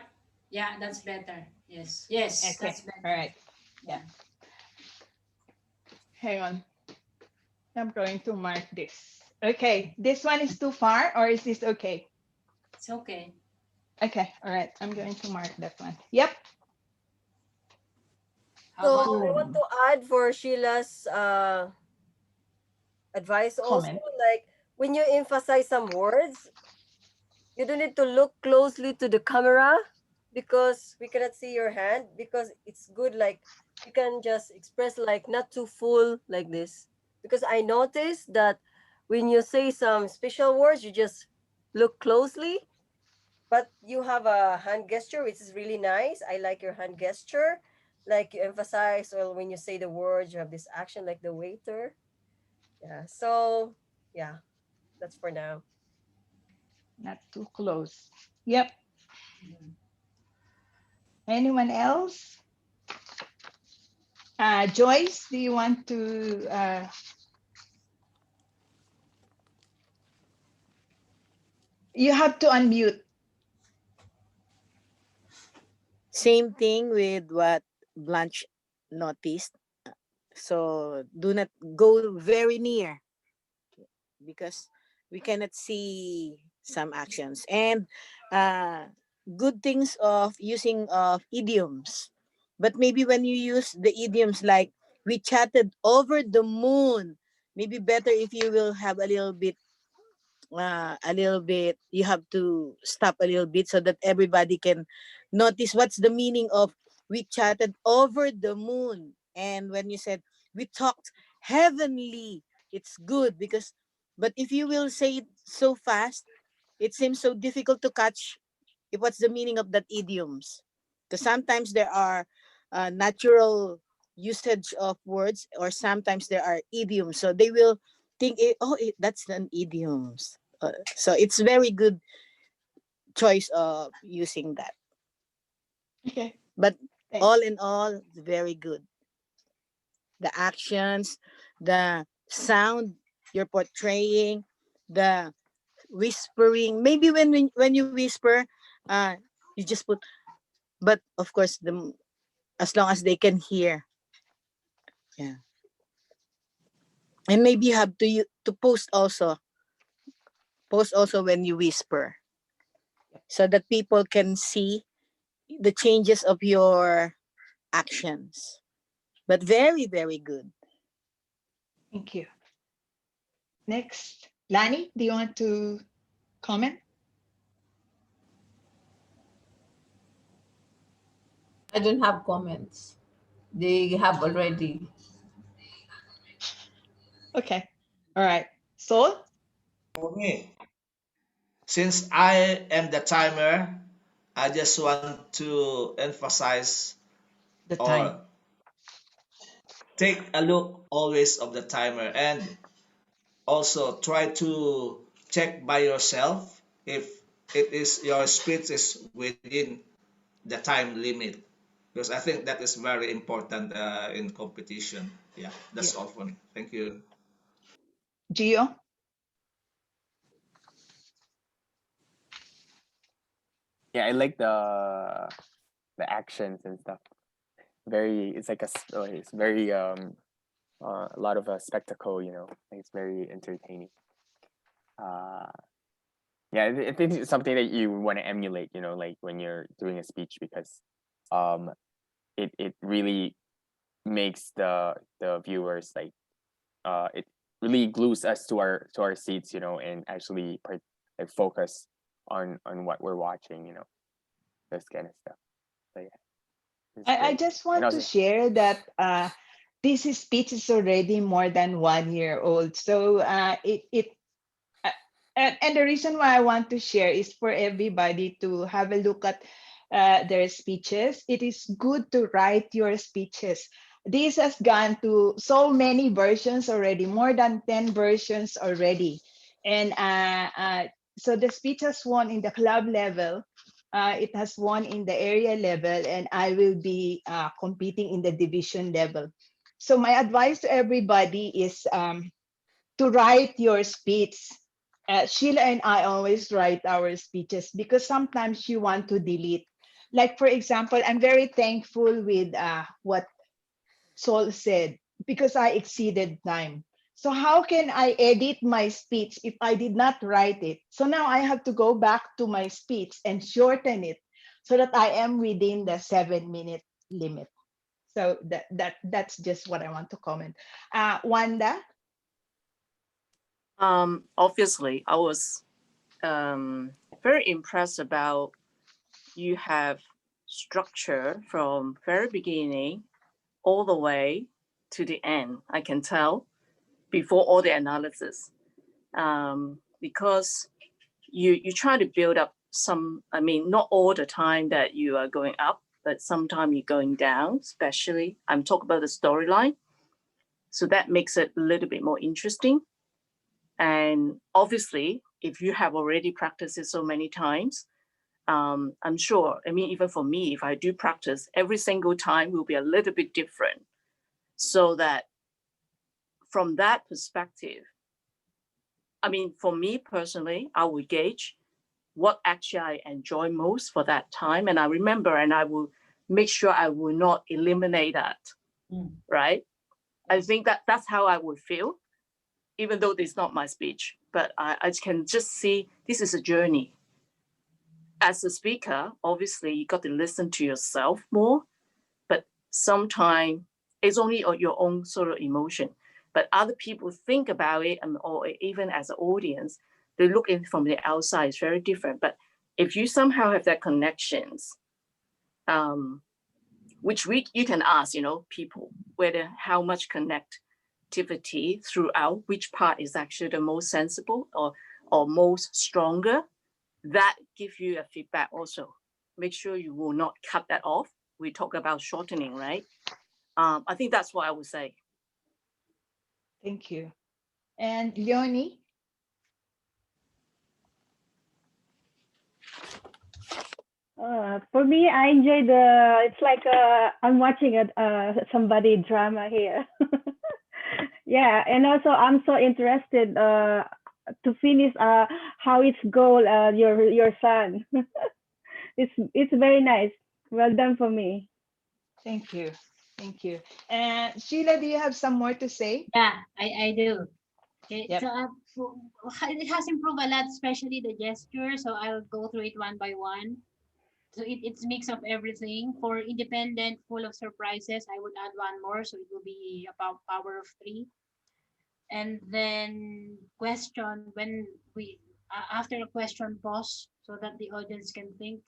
Yeah, that's better. Yes. Yes, Okay, that's all better. right. Yeah, hang on. I'm going to mark this. Okay, this one is too far or is this okay? It's okay. Okay, all right. I'm going to mark that one. Yep. How So about I want to add for Sheila's advice also, Comment. like when you emphasize some words, you don't need to look closely to the camera because we cannot see your hand, because it's good like you can just express like not too full like this, because I noticed that when you say some special words you just look closely, but you have a hand gesture which is really nice. I like your hand gesture. Like you emphasize, or when you say the words, you have this action like the waiter. Yeah. So yeah, that's for now. Not too close. Yep. Anyone else? Joyce, do you want to? You have to unmute. Same thing with what Blanche noticed. So do not go very near because we cannot see some actions. And good things of using of idioms. But maybe when you use the idioms like we chatted over the moon, maybe better if you will have a little bit, you have to stop a little bit so that everybody can notice what's the meaning of we chatted over the moon. And when you said we talked heavenly, it's good because, but if you will say it so fast, it seems so difficult to catch what's the meaning of that idioms. Because sometimes there are natural usage of words, or sometimes there are idioms. So they will think, that's an idioms. So it's very good choice of using that. Okay. But Thanks. all in all, it's very good. The actions, the sound you're portraying, the whispering. Maybe when you whisper, you just put. But of course, as long as they can hear, yeah. And maybe you have to post also when you whisper, so that people can see the changes of your actions. But very, very good. Thank you. Next, Lani, do you want to comment? I don't have comments. They have already. Okay. All right. Sol? For me, since I am the timer, I just want to emphasize The time. or take a look always of the timer, and also try to check by yourself if it is your speech is within the time limit, because I think that is very important in competition. Yeah, that's Yeah. all for me. Thank you. Gio? Yeah, I like the actions and stuff. It's like it's very a lot of a spectacle, you know. Like it's very entertaining. Uh, yeah, I think it's something that you want to emulate, you know, like when you're doing a speech, because it really makes the viewers like it really glues us to our seats, you know, and actually like focus on what we're watching, you know, this kind of stuff. So yeah, it's I great. just And want to also, share that this speech is already more than 1 year old. So uh, and the reason why I want to share is for everybody to have a look at their speeches. It is good to write your speeches. This has gone to so many versions already, more than 10 versions already. And so the speech has won in the club level. It has won in the area level, and I will be competing in the division level. So my advice to everybody is to write your speech. Sheila and I always write our speeches because sometimes you want to delete. Like, for example, I'm very thankful with what Sol said because I exceeded time. So how can I edit my speech if I did not write it? So now I have to go back to my speech and shorten it so that I am within the 7-minute limit. So that's just what I want to comment. Wanda? Obviously, I was very impressed about you have structure from very beginning all the way to the end. I can tell before all the analysis, because you try to build up some, I mean, not all the time that you are going up, but sometimes you're going down, especially I'm talking about the storyline. So that makes it a little bit more interesting. And obviously, if you have already practiced it so many times, I'm sure, I mean, even for me, if I do practice, every single time will be a little bit different. So that from that perspective, I mean, for me personally, I will gauge what actually I enjoy most for that time. And I remember, and I will make sure I will not eliminate that, right? I think that that's how I would feel, even though this is not my speech, but I can just see this is a journey. As a speaker, obviously you got to listen to yourself more, but sometimes it's only your own sort of emotion. But other people think about it, or even as an audience, they look in from the outside, it's very different. But if you somehow have that connections, which you can ask, people, whether how much connectivity throughout, which part is actually the most sensible or most stronger, that give you a feedback also. Make sure you will not cut that off. We talk about shortening, right? I think that's what I would say. Thank you. And Leonie? For me, I enjoy it's like I'm watching somebody drama here. Yeah, and also I'm so interested to finish how it's goal your son. It's very nice. Well done for me. Thank you. Thank you. And Sheila, do you have some more to say? Yeah, I do. Okay, Yep. so it has improved a lot, especially the gesture. So I'll go through it one by one. So it's mix of everything. For independent, full of surprises, I would add one more, so it will be about power of 3. And then question, when we after a question, pause so that the audience can think.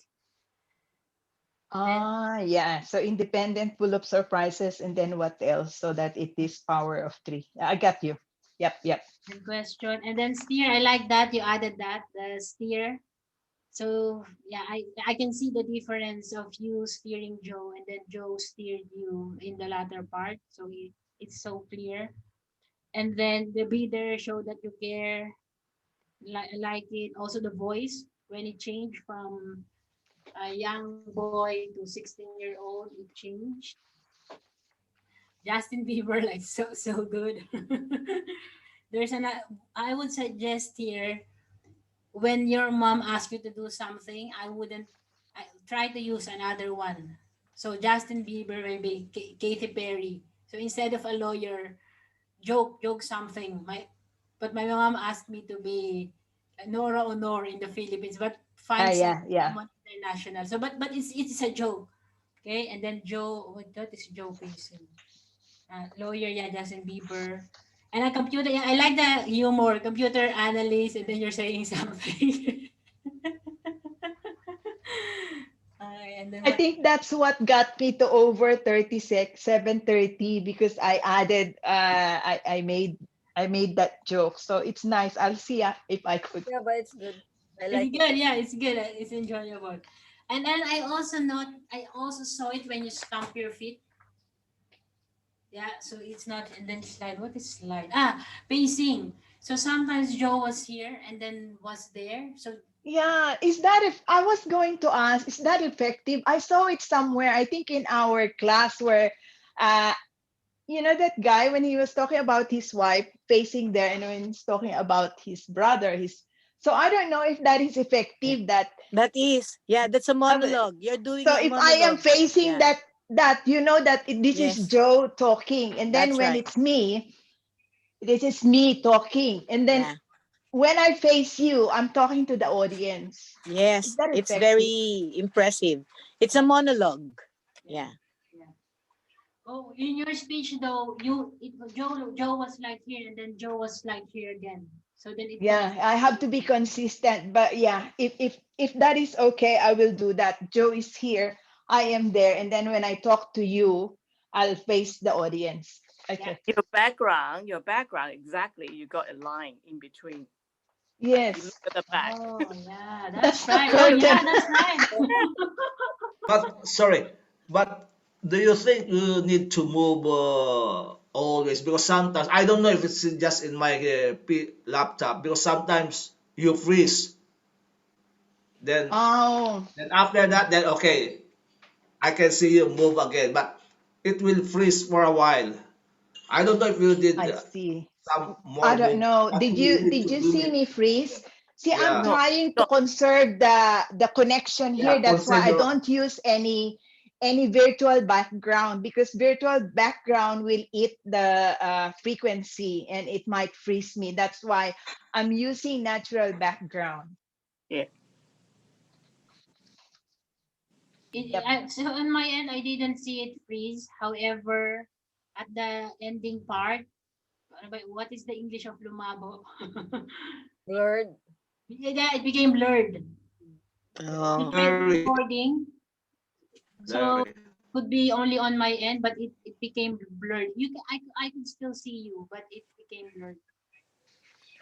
Yeah. So independent, full of surprises, and then what else? So that it is power of 3. I got you. Yep. And question, and then steer. I like that you added that, the steer. So yeah, I can see the difference of you steering Joe and then Joe steered you in the latter part. So it's so clear. And then the breather show that you care, like it. Also the voice, when it changed from a young boy to 16-year-old, it changed. Justin Bieber, like so good. There's I would suggest here, when your mom asks you to do something, I try to use another one. So Justin Bieber, maybe Katy Perry. So instead of a lawyer, joke something. But my mom asked me to be Nora Honor in the Philippines, but find Yeah. someone international. So but it's a joke. Okay, and then Joe, what is Joe Payson? Lawyer, yeah, Justin Bieber. And a computer, yeah, I like the humor, computer analyst, and then you're saying something. And then I think that's what got me to over 36, 730, because I added I made that joke. So it's nice. I'll see if I could. Yeah, but it's good. I it's like good, yeah, it's good. It's enjoyable. And then I also saw it when you stomp your feet. Yeah, so it's not, and then slide. What is slide? Pacing. So sometimes Joe was here and then was there. So Yeah, is that if I was going to ask, is that effective? I saw it somewhere, I think in our class where uh that guy when he was talking about his wife facing there and when he's talking about his brother, his so I don't know if that is effective that That is, that's a monologue. You're doing so a if I am monologue. facing Yeah. that this is Yes, Joe talking and then that's when right. it's me, this is me talking and then Yeah. when I face you, I'm talking to the audience. Is Yes, that it's effective? very impressive. It's a monologue. Yeah. yeah. Oh, in your speech though, Joe was like here and then Joe was like here again. So then it Yeah, I have to be consistent. But yeah, if that is okay, I will do that. Joe is here, I am there, and then when I talk to you, I'll face the audience. Okay. Your background, exactly. You got a line in between. You Yes. look at the back. Oh, yeah, that's right. Oh, Curtain. yeah, that's right. But sorry, but do you think you need to move always? Because sometimes I don't know if it's just in my laptop. Because sometimes you freeze. Then Oh, then after that, then okay, I can see you move again, but it will freeze for a while. I don't know if you did I see. some I more don't move, know. but Did you you need did to you do see it. me freeze? See, I'm Yeah, No, trying to no. conserve the connection yeah, here. That's why I consider. don't use any virtual background, because virtual background will eat the frequency and it might freeze me. That's why I'm using natural background. Yeah. Yep. So on my end, I didn't see it freeze. However, at the ending part, what is the English of lumabo? Blurred. Yeah, it became blurred. We Oh. tried Blurry, recording, so blurry. could be only on my end, but it became blurred. I could still see you, but it became blurred.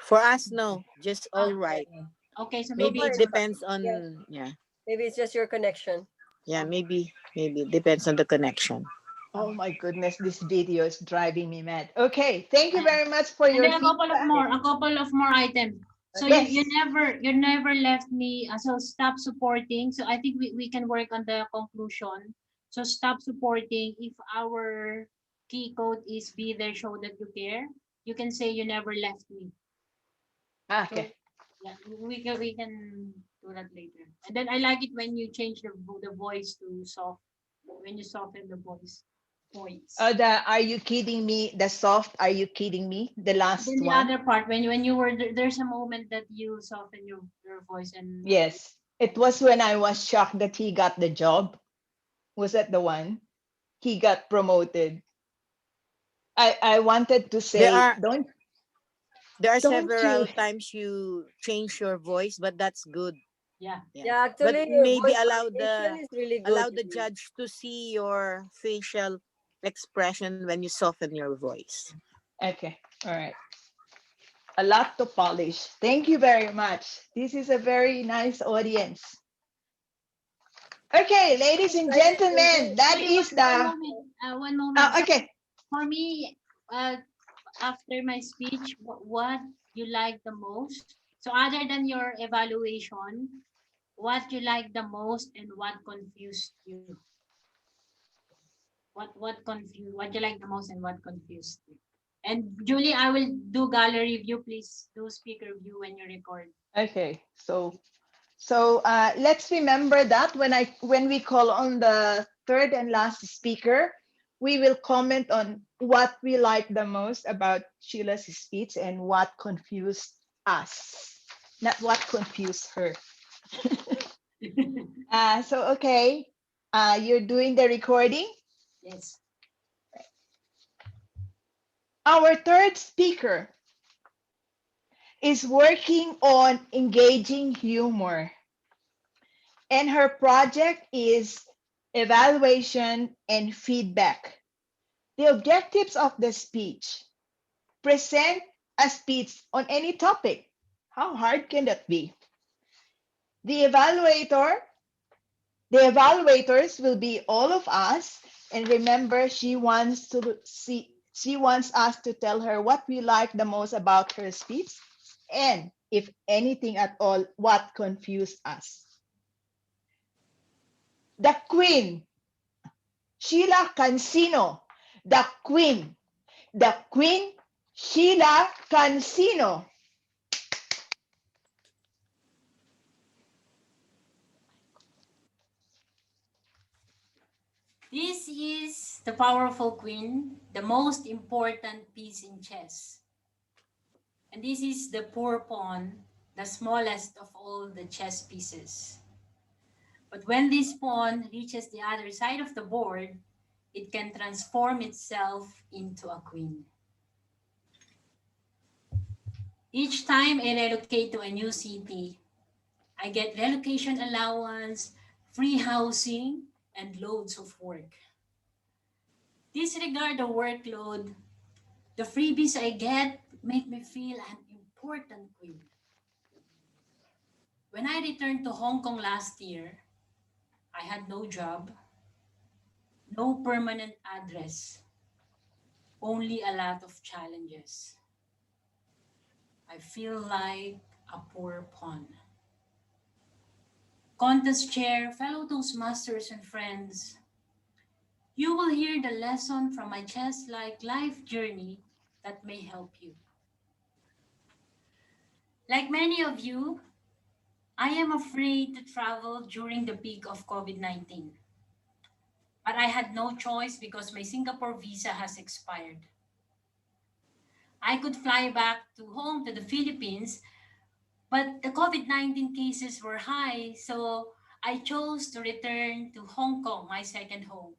For us, no, just all Ah, right. Yeah. okay, so So Maybe maybe far, it it's it's depends yeah. on, yeah, Maybe it's just your connection. yeah, maybe it depends on the connection. Oh my goodness, this video is driving me mad. Okay, thank you yeah. very much for And your then feedback. a couple of more items. So Okay. Yes. you never left me. So stop supporting. So I think we can work on the conclusion. So stop supporting. If our key code is be there, show that you care. You can say you never left me. So Okay. yeah, we can do that later. And then I like it when you change the voice to soft. When you soften the voice. The are you kidding me? The soft are you kidding me? The Then last the one. other part, when you were there, there's a moment that you soften your voice and Yes. It was when I was shocked that he got the job. Was that the one? He got promoted. I wanted to There say, are there are don't several you times you change your voice, but that's good. yeah. Yeah. Yeah, But actually, your maybe voice modulation is really good. allow the judge to see your facial expression when you soften your voice. okay. All right. A lot to polish. Thank you very much. This is a very nice audience. Okay, ladies and Nice gentlemen, that Wait, is one the moment. One moment. So okay. for me, after my speech, what you like the most? So other than your evaluation, what you like the most and what confused you? What you like the most and what confused you? And Julie, I will do gallery view. Please do speaker view when you record. Okay, so let's remember that when we call on the third and last speaker, we will comment on what we like the most about Sheila's speech and what confused us, not what confused her. So okay, you're doing the recording. Yes. Our third speaker is working on engaging humor, and her project is evaluation and feedback. The objectives of the speech: present a speech on any topic. How hard can that be? The evaluators will be all of us. And remember, she wants us to tell her what we like the most about her speech, and if anything at all, what confused us. The queen, Sheila Cancino. The queen, Sheila Cancino. This is the powerful queen, the most important piece in chess. And this is the poor pawn, the smallest of all the chess pieces. But when this pawn reaches the other side of the board, it can transform itself into a queen. Each time I relocate to a new city, I get relocation allowance, free housing, and loads of work. Disregard the workload, the freebies I get make me feel an important queen. When I returned to Hong Kong last year, I had no job, no permanent address, only a lot of challenges. I feel like a poor pawn. Contest chair, fellow Toastmasters and friends, you will hear the lesson from my chess-like life journey that may help you. Like many of you, I am afraid to travel during the peak of COVID-19. But I had no choice because my Singapore visa has expired. I could fly back to home to the Philippines, but the COVID-19 cases were high, so I chose to return to Hong Kong, my second home,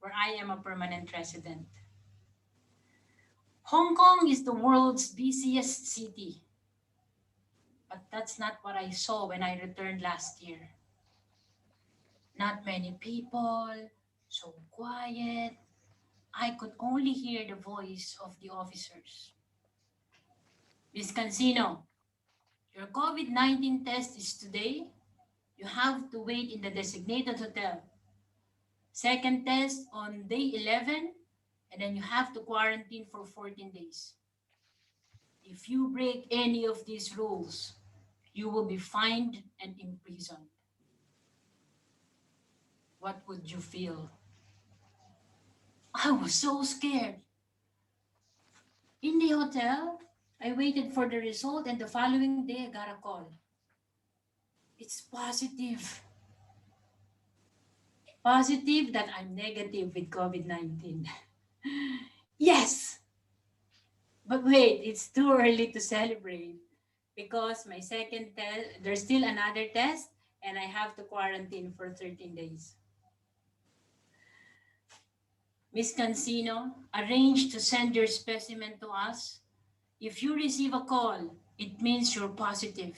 where I am a permanent resident. Hong Kong is the world's busiest city, but that's not what I saw when I returned last year. Not many people, so quiet. I could only hear the voice of the officers. Miss Cancino, your COVID-19 test is today. You have to wait in the designated hotel. Second test on day 11, and then you have to quarantine for 14 days. If you break any of these rules, you will be fined and imprisoned. What would you feel? I was so scared. In the hotel, I waited for the result, and the following day I got a call. It's positive. Positive that I'm negative with COVID-19. Yes! But wait, it's too early to celebrate because my second test, there's still another test, and I have to quarantine for 13 days. Miss Cancino, arrange to send your specimen to us. If you receive a call, it means you're positive.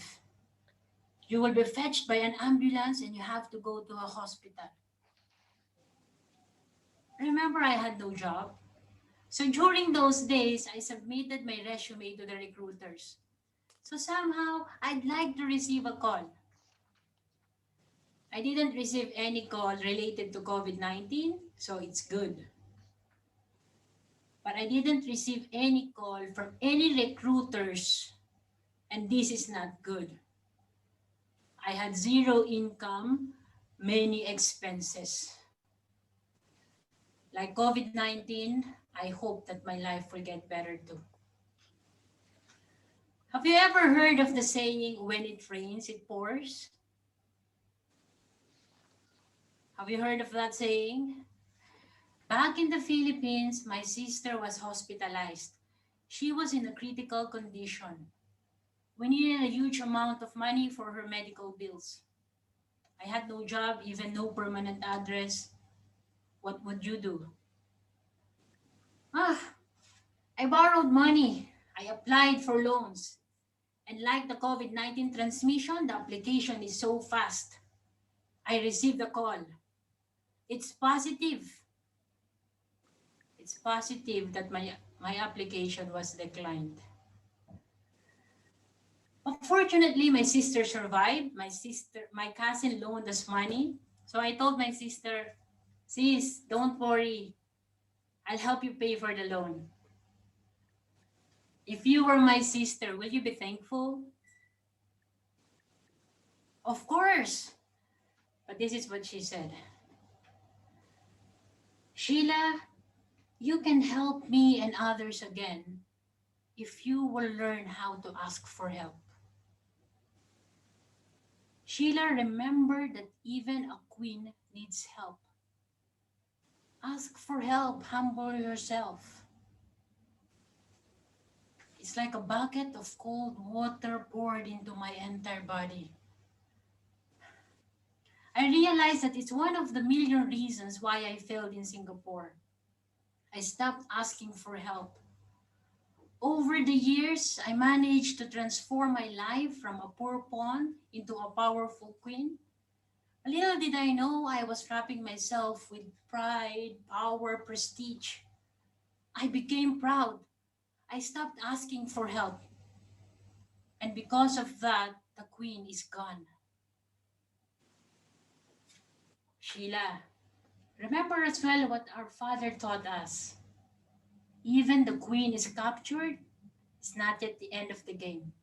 You will be fetched by an ambulance and you have to go to a hospital. Remember, I had no job. So during those days, I submitted my resume to the recruiters. So somehow, I'd like to receive a call. I didn't receive any call related to COVID-19, so it's good. But I didn't receive any call from any recruiters, and this is not good. I had zero income, many expenses. Like COVID-19, I hope that my life will get better too. Have you ever heard of the saying, when it rains, it pours? Have you heard of that saying? Back in the Philippines, my sister was hospitalized. She was in a critical condition. We needed a huge amount of money for her medical bills. I had no job, even no permanent address. What would you do? I borrowed money. I applied for loans. And like the COVID-19 transmission, the application is so fast. I received a call. It's positive. It's positive that my application was declined. Unfortunately, my sister survived. My cousin loaned us money. So I told my sister, sis, don't worry. I'll help you pay for the loan. If you were my sister, will you be thankful? Of course. But this is what she said. Sheila, you can help me and others again if you will learn how to ask for help. Sheila, remember that even a queen needs help. Ask for help, humble yourself. It's like a bucket of cold water poured into my entire body. I realized that it's one of the million reasons why I failed in Singapore. I stopped asking for help. Over the years, I managed to transform my life from a poor pawn into a powerful queen. Little did I know I was wrapping myself with pride, power, prestige. I became proud. I stopped asking for help. And because of that, the queen is gone. Sheila, remember as well what our father taught us. Even the queen is captured, it's not yet the end of the game.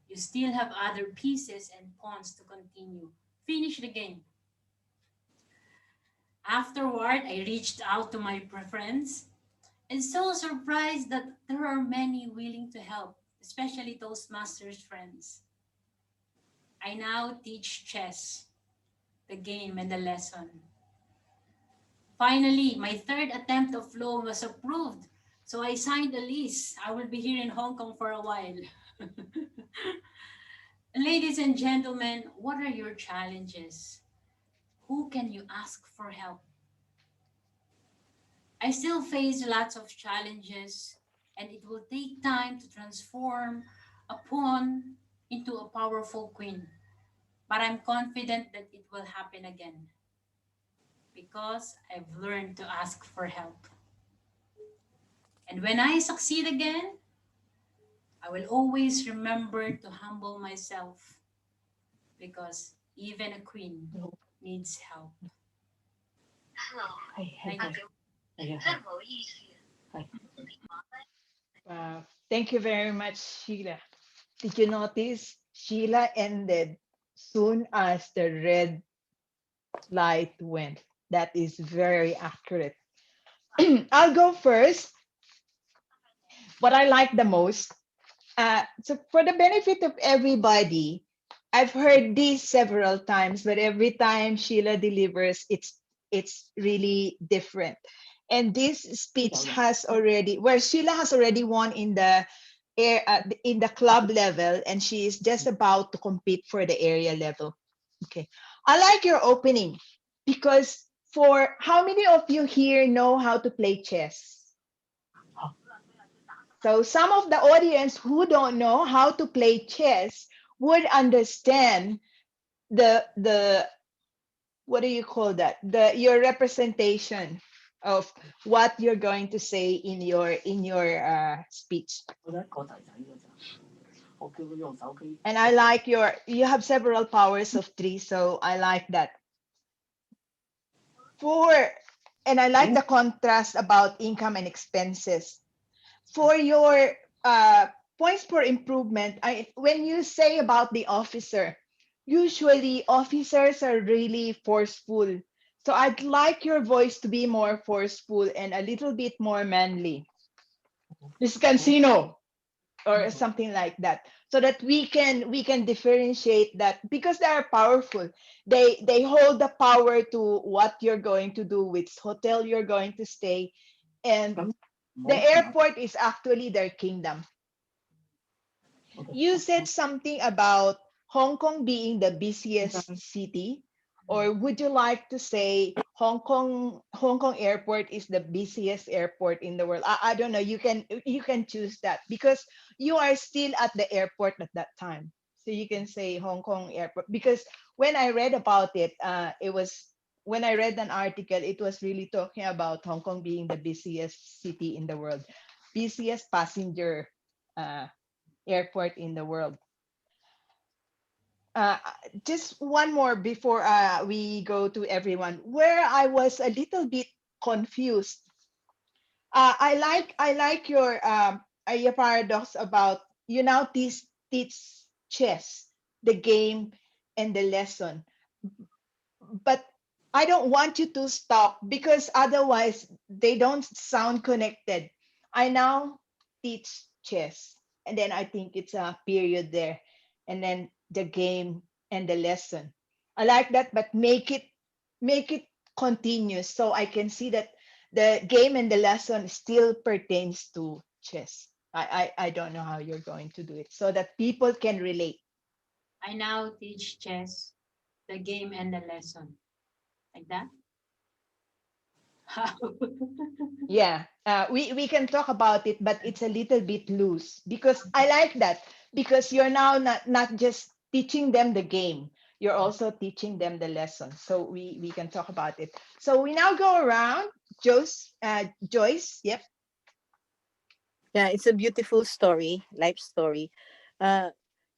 You still have other pieces and pawns to continue. Finish the game. Afterward, I reached out to my friends and so surprised that there are many willing to help, especially Toastmasters friends. I now teach chess, the game and the lesson. Finally, my third attempt of loan was approved. So I signed a lease. I will be here in Hong Kong for a while. Ladies and gentlemen, what are your challenges? Who can you ask for help? I still face lots of challenges, and it will take time to transform a pawn into a powerful queen. But I'm confident that it will happen again because I've learned to ask for help. And when I succeed again, I will always remember to humble myself because even a queen needs help. Thank you. Wow. Thank you very much, Sheila. Did you notice Sheila ended soon as the red light went? That is very accurate. I'll go first. What I like the most, so for the benefit of everybody, I've heard this several times, but every time Sheila delivers, it's really different. And this speech has already, where Sheila has already won in the club level, and she is just about to compete for the area level. Okay, I like your opening because for how many of you here know how to play chess? So some of the audience who don't know how to play chess would understand the what do you call that? Your representation of what you're going to say in your speech. And I like you have several powers of 3, so I like that. And I like the contrast about income and expenses. For your points for improvement, when you say about the officer, usually officers are really forceful. So I'd like your voice to be more forceful and a little bit more manly. Descansino or something like that, so that we can differentiate that, because they are powerful. They hold the power to what you're going to do, which hotel you're going to stay, and the airport is actually their kingdom. You said something about Hong Kong being the busiest city, or would you like to say Hong Kong airport is the busiest airport in the world? I don't know. You can choose that because you are still at the airport at that time. So you can say Hong Kong airport, because when I read about it, when I read an article, it was really talking about Hong Kong being the busiest city in the world, busiest passenger airport in the world. Uh, just one more before we go to everyone. Where I was a little bit confused. I like your paradox about you now teach chess, the game and the lesson. But I don't want you to stop, because otherwise they don't sound connected. I now teach chess, and then I think it's a period there, and then the game and the lesson. I like that, but make it continuous, so I can see that the game and the lesson still pertains to chess. I don't know how you're going to do it so that people can relate. I now teach chess, the game and the lesson. Like that? How? Yeah, we can talk about it, but it's a little bit loose, because I like that, because you're now not just teaching them the game, you're also teaching them the lesson. So we can talk about it. So we now go around. Joyce, yep. Yeah, it's a beautiful story, life story. Uh,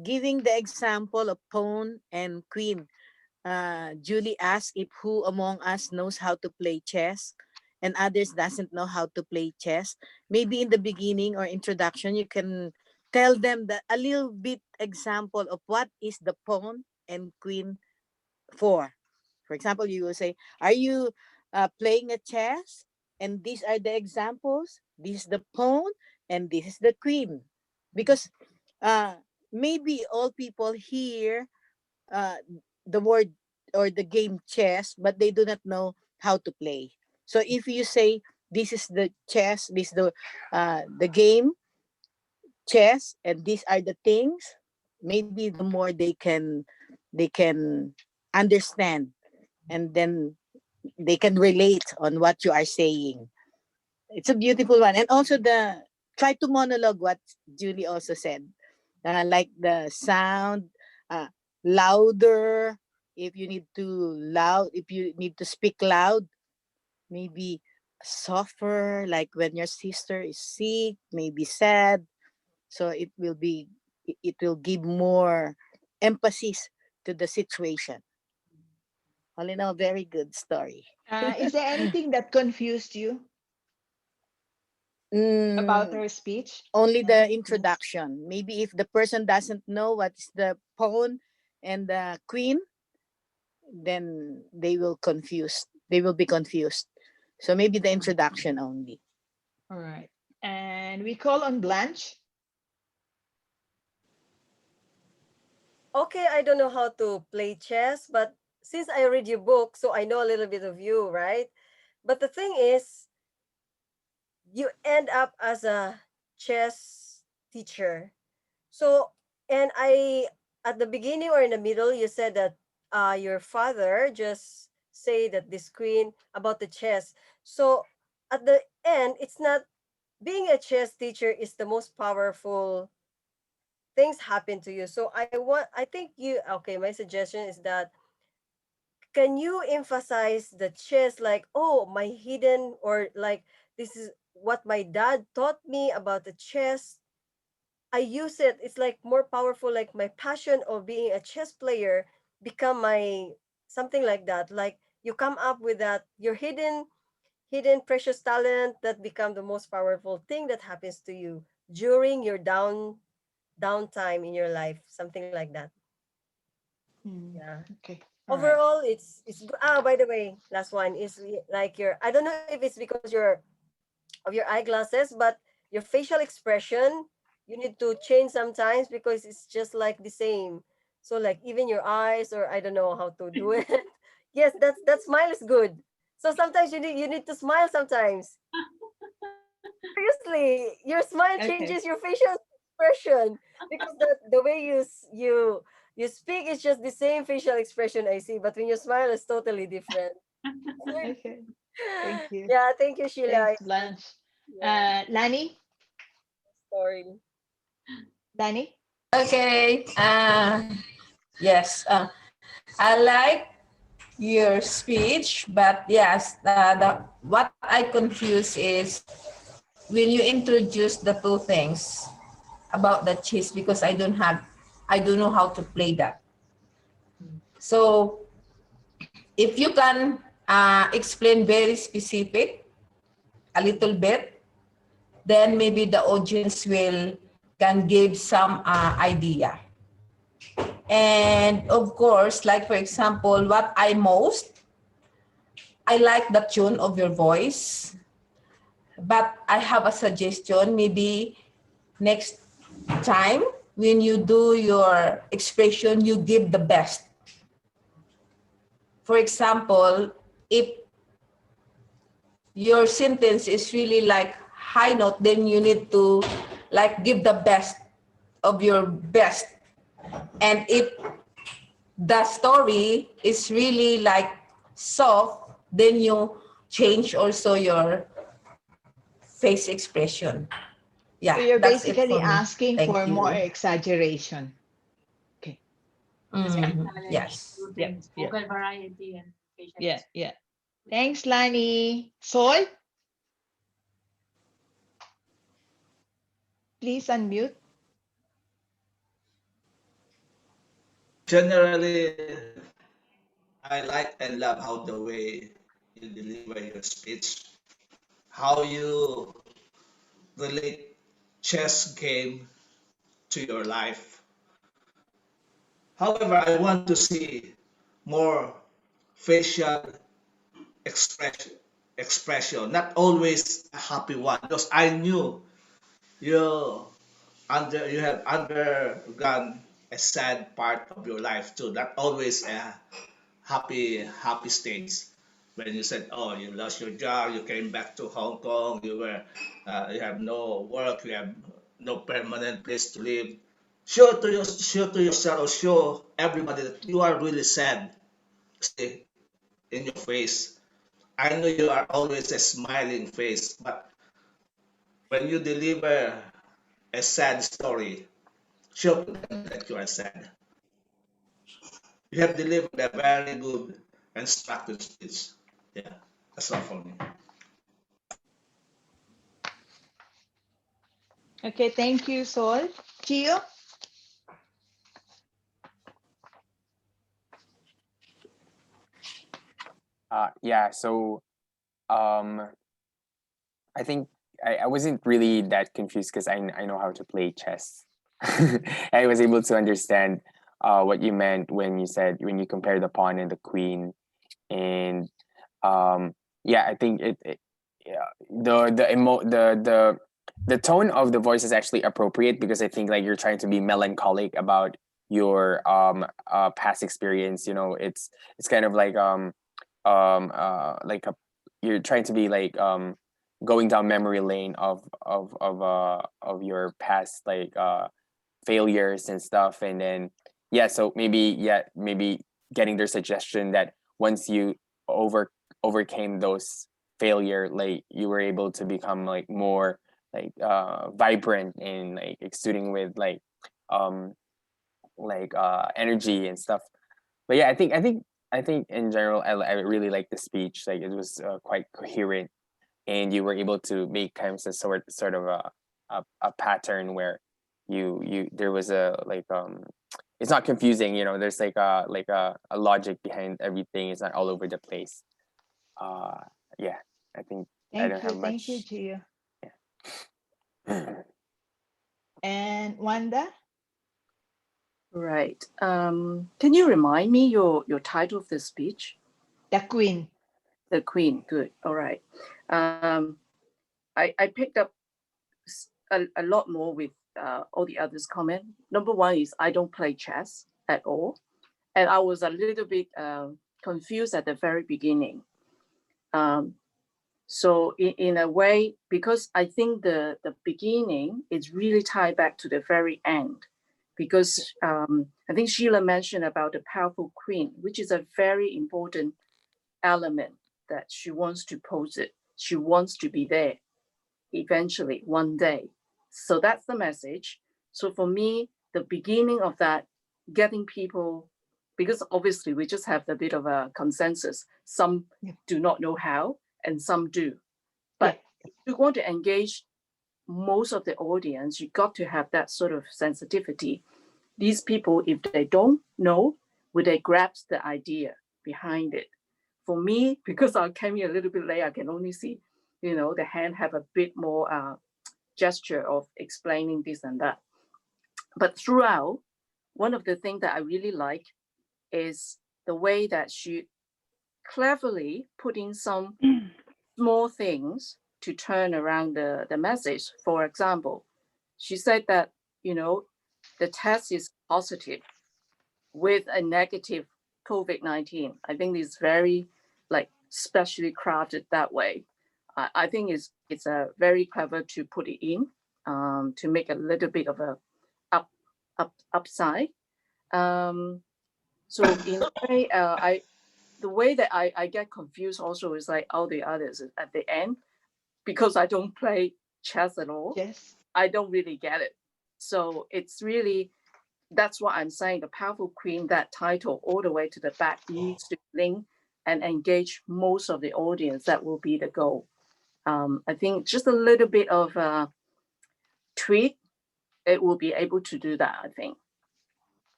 giving the example of pawn and queen. Julie asked if who among us knows how to play chess and others doesn't know how to play chess. Maybe in the beginning or introduction, you can tell them that a little bit example of what is the pawn and queen for. For example, you will say, are you playing a chess? And these are the examples. This is the pawn and this is the queen. Because uh, maybe all people hear uh, the word or the game chess, but they do not know how to play. So if you say this is the chess, this is the game chess, and these are the things, maybe the more they can understand, and then they can relate on what you are saying. It's a beautiful one, and also the try to monologue what Julie also said, like the sound, uh, louder. If you need to speak loud, maybe softer, like when your sister is sick, maybe sad. So it will give more emphasis to the situation. All in all, very good story. Is there anything that confused you about Mm, her speech? only No? the introduction. Maybe if the person doesn't know what's the pawn and the queen, then they will be confused. So maybe the introduction only. All right. And we call on Blanche. Okay, I don't know how to play chess, but since I read your book, so I know a little bit of you, right? But the thing is, you end up as a chess teacher. So, and at the beginning or in the middle, you said that your father just say that this queen about the chess. So, at the end, it's not being a chess teacher is the most powerful things happen to you. So I think you okay, my suggestion is that can you emphasize the chess like, oh, my hidden, or like this is what my dad taught me about the chess. I use it. It's like more powerful, like my passion of being a chess player become my something like that. Like you come up with that, your hidden precious talent that become the most powerful thing that happens to you during your downtime in your life, something like that. Yeah. Okay. All right. Overall, it's good. Ah, by the way, last one is like your, I don't know if it's because of your eyeglasses, but your facial expression, you need to change sometimes because it's just like the same. So like even your eyes, or I don't know how to do it. Yes, that smile is good. So sometimes you need to smile sometimes. Seriously, your smile Okay. changes your facial expression because the way you speak is just the same facial expression I see, but when you smile, it's totally different. Okay. Thank you. Yeah, thank you, Sheila. Thanks, Blanche. Yeah, Lani? story. Lani? Okay. Yes. I like your speech, but yes, what I confuse is when you introduce the two things about the chess, because I don't know how to play that. So if you can explain very specific a little bit, then maybe the audience will can give some idea. And of course, like for example, I like the tune of your voice, but I have a suggestion. Maybe next time when you do your expression, you give the best. For example, if your sentence is really like high note, then you need to like give the best of your best. And if the story is really like soft, then you change also your face expression. So Yeah, you're that's it basically for me. asking for Thank more you. exaggeration. Okay. That's Yeah. my Mhm. challenge. Yes. Two Yep. things: Yep. vocal variety and facial Yeah. expression. Yeah. Thanks, Lani. Sol, please unmute. Generally, I like and love how the way you deliver your speech, how you relate chess game to your life. However, I want to see more facial expression, not always a happy one, because I knew you you have undergone a sad part of your life too. Not always a happy stage. When you said, "Oh, you lost your job, you came back to Hong Kong, you have no work, you have no permanent place to live." Show to yourself or show everybody that you are really sad. See in your face. I know you are always a smiling face, but when you deliver a sad story, show to them that you are sad. You have delivered a very good and structured speech. Yeah, that's all for me. Okay, thank you, Sol. Chio? Yeah, so um, I think I wasn't really that confused because I know how to play chess. I was able to understand what you meant when you said when you compare the pawn and the queen, and yeah, I think it yeah, the tone of the voice is actually appropriate because I think like you're trying to be melancholic about your past experience. You know, it's kind of like a you're trying to be like going down memory lane of your past like failures and stuff, and then yeah, so maybe getting their suggestion that once you over overcame those failure, like you were able to become like more like vibrant and like exuding with um energy and stuff. But yeah, I think in general I really like the speech. Like it was quite coherent, and you were able to make kind of a sort of a pattern where you there was a like it's not confusing, you know, there's like a logic behind everything. It's not all over the place. uh yeah, I think I don't have Thank you, much. Chio. Yeah. And Wanda? Right. Can you remind me your title of the speech? The Queen. The Queen. Good. All right. I picked up a lot more with all the others' comment. Number one is I don't play chess at all, and I was a little bit confused at the very beginning. So in a way, because I think the beginning is really tied back to the very end, because I think Sheila mentioned about the powerful queen, which is a very important element that she wants to pose it. She wants to be there eventually one day. So that's the message. So for me, the beginning of that, getting people, because obviously we just have a bit of a consensus. Some do not know how, and some do. But if you want to engage most of the audience, you got to have that sort of sensitivity. These people, if they don't know, would they grasp the idea behind it? For me, because I came here a little bit late, I can only see, the hand have a bit more gesture of explaining this and that. But throughout, one of the things that I really like is the way that she cleverly put in some small things to turn around the message. For example, she said that, the test is positive with a negative COVID-19. I think it's very specially crafted that way. I think it's a very clever to put it in to make a little bit of a upside. So in a way, the way that I get confused also is like all the others at the end, because I don't play chess at all. Yes. I don't really get it. So it's really, that's what I'm saying. The powerful queen, that title all the way to the back needs to link and engage most of the audience. That will be the goal. I think just a little bit of a tweak, it will be able to do that, I think.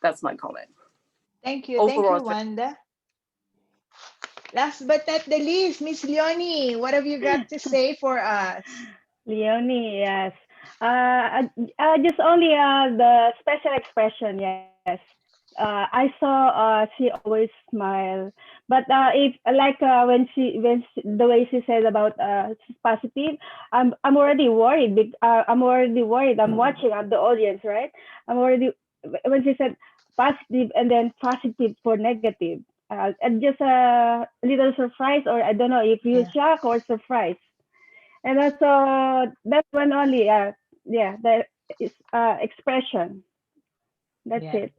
That's my comment. Thank you. Overall, Thank you, Wanda. Last but not the least, Miss Leonie, what have you got to say for us? Leonie, yes. Just only the special expression, yes. I saw she always smile, but if like the way she said about positive, I'm already worried. I'm already worried. I'm watching at the audience, right? I'm already when she said positive and then positive for negative. And just a little surprise, or I don't know if you shock or surprise. And also that one only, yeah, that is expression. That's it.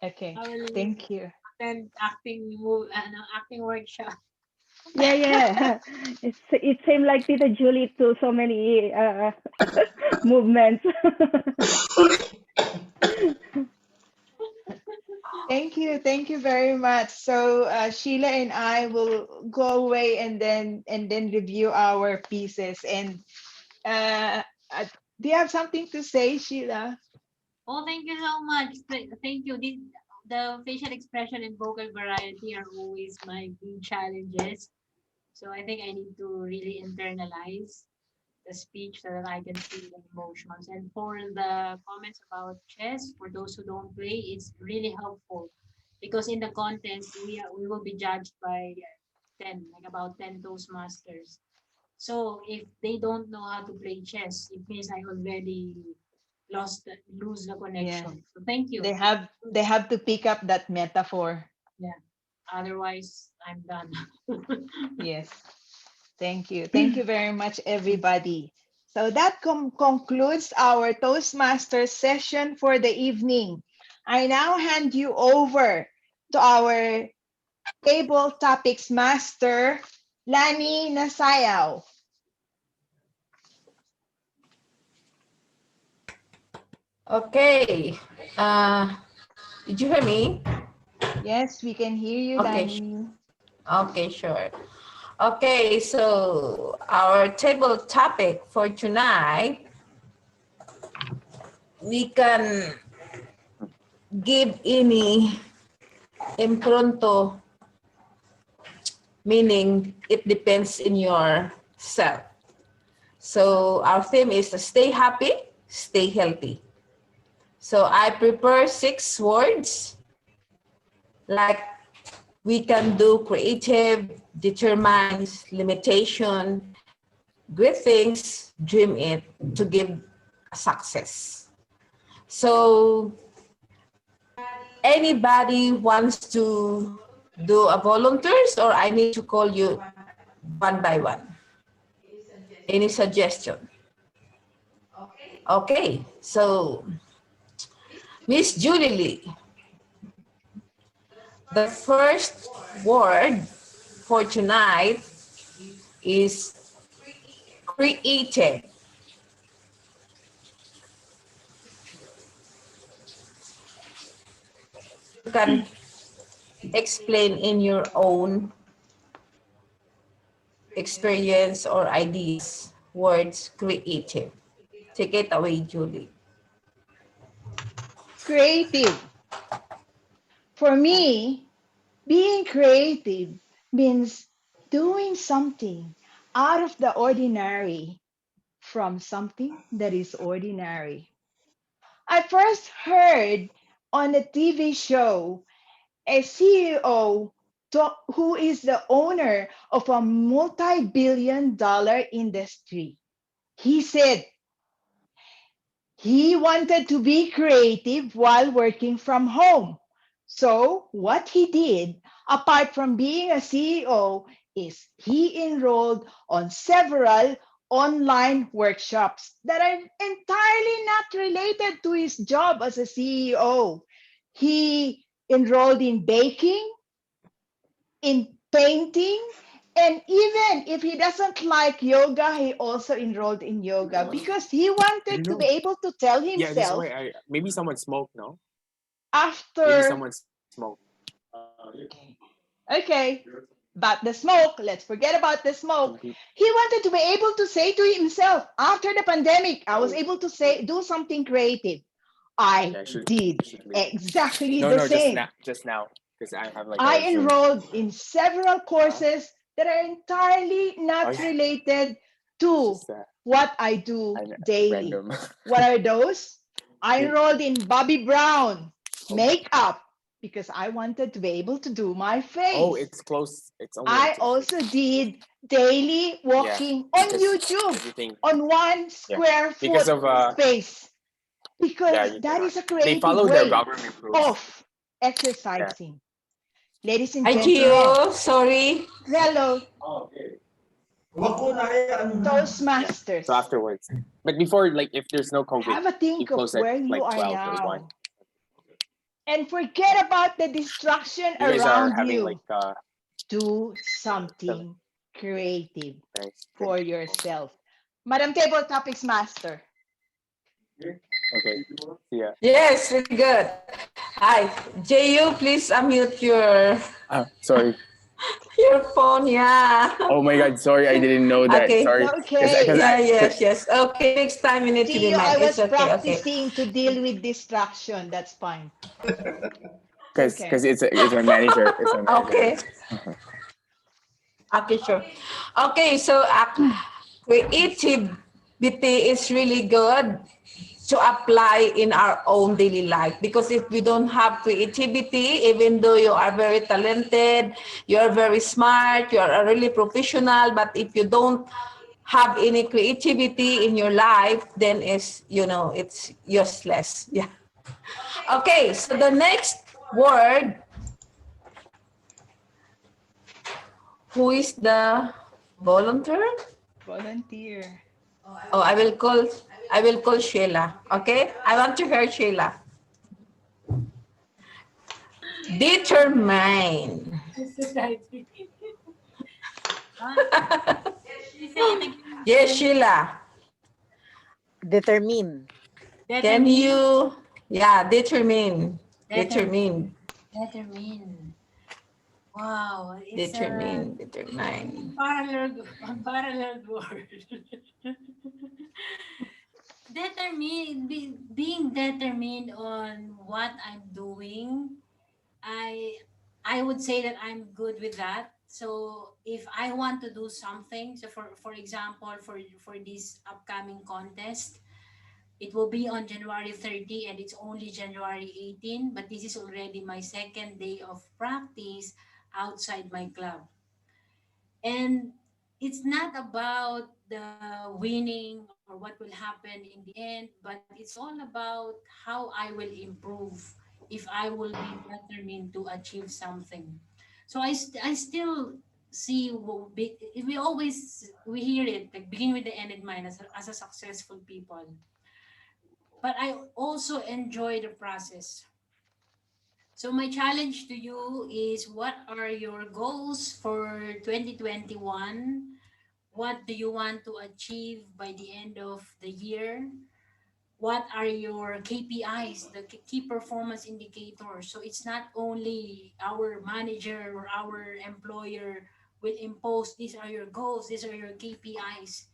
Okay, I will thank you. attend acting workshop. Yeah. It seemed like Tita Julie to so many movements. Thank you very much. So Sheila and I will go away and then review our pieces. And do you have something to say, Sheila? Oh, thank you so much. Thank you. The facial expression and vocal variety are always my big challenges. So I think I need to really internalize the speech so that I can feel the emotions. And for the comments about chess, for those who don't play, it's really helpful because in the contest we will be judged by 10, like about 10 Toastmasters. So if they don't know how to play chess, it means I already lose the connection. So thank you. They have to pick up that metaphor. Yeah. Otherwise, I'm done. Yes. Thank you. Thank you very much, everybody. So that concludes our Toastmasters session for the evening. I now hand you over to our table topics master, Lani Nasayaw. Okay. Did you hear me? Yes, we can hear you, Okay. Lani. Okay, sure. Okay, so our table topic for tonight, we can give any impronto, meaning it depends in yourself. So our theme is to stay happy, stay healthy. So I prepare 6 words, like we can do creative, determines, limitation, great things, dream it to give a success. So anybody wants to do a volunteers, or I need to call you one by one? Any suggestion? Okay, so Miss Julie Lee, the first word for tonight is creative. You can explain in your own experience or ideas words creative. Take it away, Julie. Creative. For me, being creative means doing something out of the ordinary from something that is ordinary. I first heard on a TV show a CEO who is the owner of a multi-billion-dollar industry. He said he wanted to be creative while working from home. So, what he did, apart from being a CEO, is he enrolled on several online workshops that are entirely not related to his job as a CEO. He enrolled in baking, in painting, and even if he doesn't like yoga, he also enrolled in yoga because he wanted to be able to tell Yeah, that's himself why maybe someone smoked, no? Maybe after. someone smoked. Okay, but the smoke, let's forget about the smoke. He wanted to be able to say to himself, after the pandemic, I was able to do something creative. I Yeah, did leave. exactly No, the no, same. just now, because I have like I a Zoom. enrolled in several courses that are entirely not Oh, yeah. related to Just what I do daily. random. What are those? I enrolled in Bobby Brown makeup because I wanted to be able to do my face. Oh, it's close. It's only I like 2 also did daily walking on because YouTube everything. on 1 square Because foot of space because you that cannot. is a They creative follow the way government rules. of exercising. Ladies and Hi, gentlemen, Gio. Sorry. fellow Oh, okay. Toastmasters, So afterwards, but before, like, if there's no COVID, have a you think of close at where you like are 12 or 1. now and forget about the distraction You guys are around having you. like Do something creative nice. for yourself. Madam Table Topics Master. Okay. See ya. Yes, very good. Hi, Ju, please unmute Sorry. your phone. Yeah. Oh my God. Sorry, I didn't know that. Okay. Sorry. Okay. Yeah, yes. Okay, next time you need to be Gio, I mine. was It's okay. practicing to deal with distraction. That's fine. Because Okay. it's my manager. It's my manager. Okay. Okay, sure. Okay, so creativity is really good to apply in our own daily life, because if we don't have creativity, even though you are very talented, you are very smart, you are a really professional, but if you don't have any creativity in your life, then it's useless. Yeah. Okay, so the next word, who is the volunteer? Volunteer. Oh, I will call Sheila. Okay? I want to hear Sheila. Determine. Yes, Sheila. Determine. Can you, determine. Determine. Determine. Determine. Wow, it's Determine. Determine. parallel word. Being determined on what I'm doing, I would say that I'm good with that. So if I want to do something, so for example, for this upcoming contest, it will be on January 30 and it's only January 18, but this is already my second day of practice outside my club. And it's not about the winning or what will happen in the end, but it's all about how I will improve if I will be determined to achieve something. So I still see we always we hear it like begin with the end in mind as a successful people, but I also enjoy the process. So my challenge to you is, what are your goals for 2021? What do you want to achieve by the end of the year? What are your KPIs, the key performance indicators? So it's not only our manager or our employer will impose, these are your goals, these are your KPIs.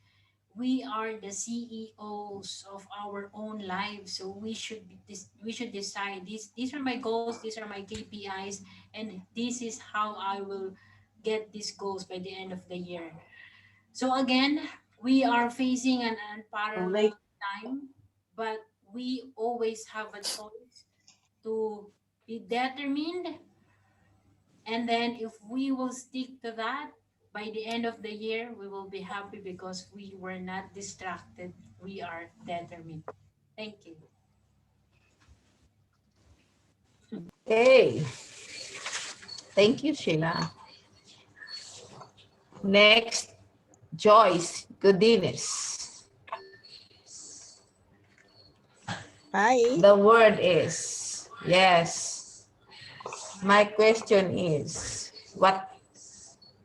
We are the CEOs of our own lives, so we should decide, these are my goals, these are my KPIs, and this is how I will get these goals by the end of the year. So again, we are facing an unparalleled time, but we always have a choice to be determined. And then if we will stick to that, by the end of the year, we will be happy because we were not distracted. We are determined. Thank you. Okay. Thank you, Sheila. Next, Joyce Godinez. Hi. The word is, yes. My question is, what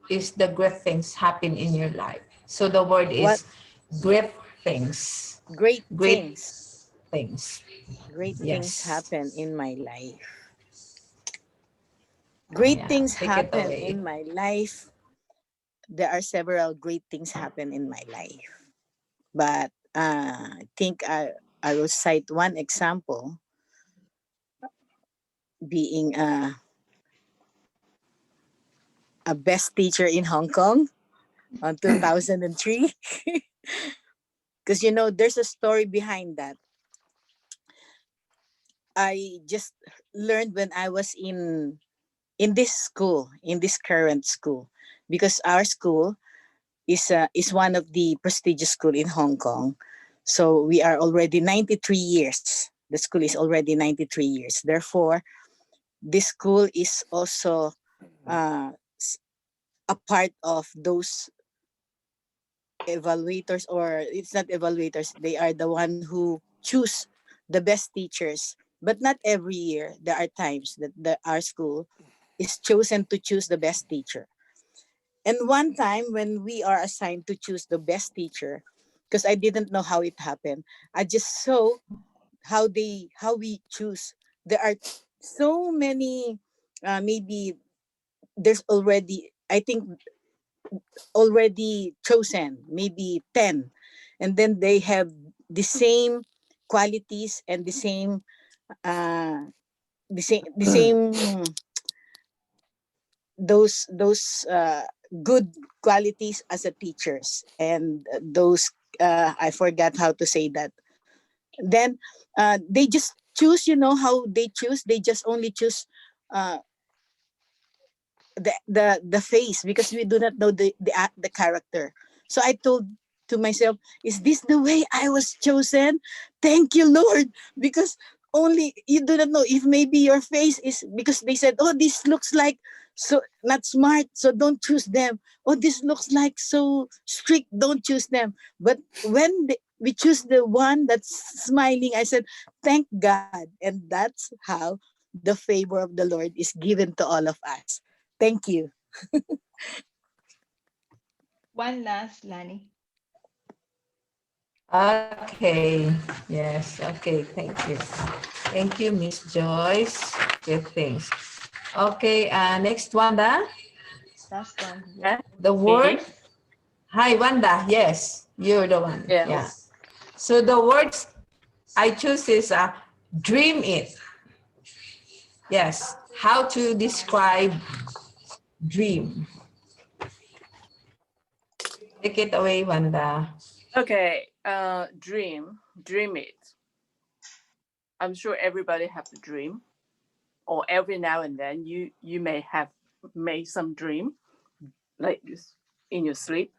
is the great things happen in your life? So the word What? is great things. Great Great things. things. Great things Yes. happen in my life. Great Yeah, things take it happen away. in my life. There are several great things happen in my life. But I think I will cite one example being a best teacher in Hong Kong on 2003. Because, you know, there's a story behind that. I just learned when I was in this school, in this current school, because our school is one of the prestigious school in Hong Kong. So we are already 93 years. The school is already 93 years. Therefore, this school is also a part of those evaluators, or it's not evaluators, they are the one who choose the best teachers. But not every year. There are times that our school is chosen to choose the best teacher. And one time when we are assigned to choose the best teacher, because I didn't know how it happened, I just saw how we choose. There are so many, maybe there's already, I think, already chosen, maybe 10. And then they have the same qualities and the same those good qualities as a teachers, and those I forgot how to say that. Then they just choose, you know how they choose, they just only choose uh, the face, because we do not know the character. So I told to myself, is this the way I was chosen? Thank you, Lord, because only you do not know if maybe your face is, because they said, oh, this looks like so not smart, so don't choose them. Oh, this looks like so strict, don't choose them. But when we choose the one that's smiling, I said, thank God. And that's how the favor of the Lord is given to all of us. Thank you. One last, Lani. Okay. Yes. Okay. Thank you. Thank you, Miss Joyce. Good things. Okay. Next, Wanda. Last one. Yeah. The word. Hi, Wanda. Yes, you're the one. Yes. Yeah. So the words I choose is dream it. Yes. How to describe dream? Take it away, Wanda. Okay. Dream it. I'm sure everybody have a dream, or every now and then you may have made some dream like this in your sleep.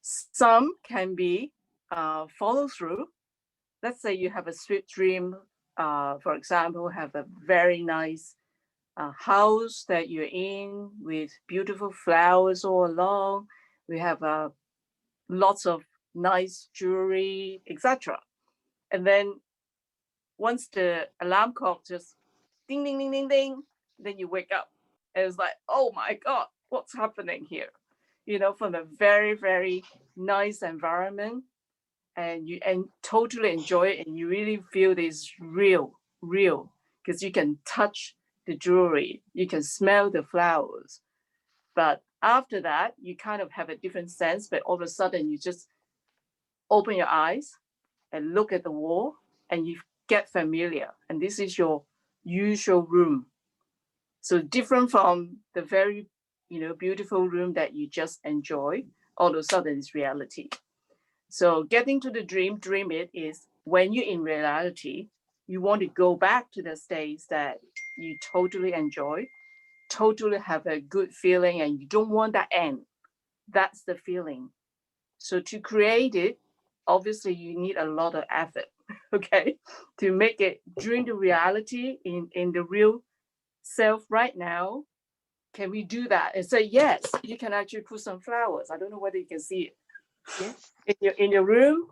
Some can be follow through. Let's say you have a sweet dream. For example, have a very nice house that you're in with beautiful flowers all along. We have lots of nice jewelry, etc. And then once the alarm clock just ding, ding, ding, ding, ding, then you wake up. And it's like, oh my God, what's happening here? You know, from a very, very nice environment, and you totally enjoy it, and you really feel this real, because you can touch the jewelry, you can smell the flowers. But after that, you kind of have a different sense, but all of a sudden you just open your eyes and look at the wall, and you get familiar. And this is your usual room. So different from the very, beautiful room that you just enjoy, all of a sudden it's reality. So getting to the dream it is when you're in reality, you want to go back to the states that you totally enjoy, totally have a good feeling, and you don't want that end. That's the feeling. So to create it, obviously you need a lot of effort, okay, to make it during the reality in the real self right now. Can we do that? And say, yes, you can actually put some flowers. I don't know whether you can see it. Yes. In your room,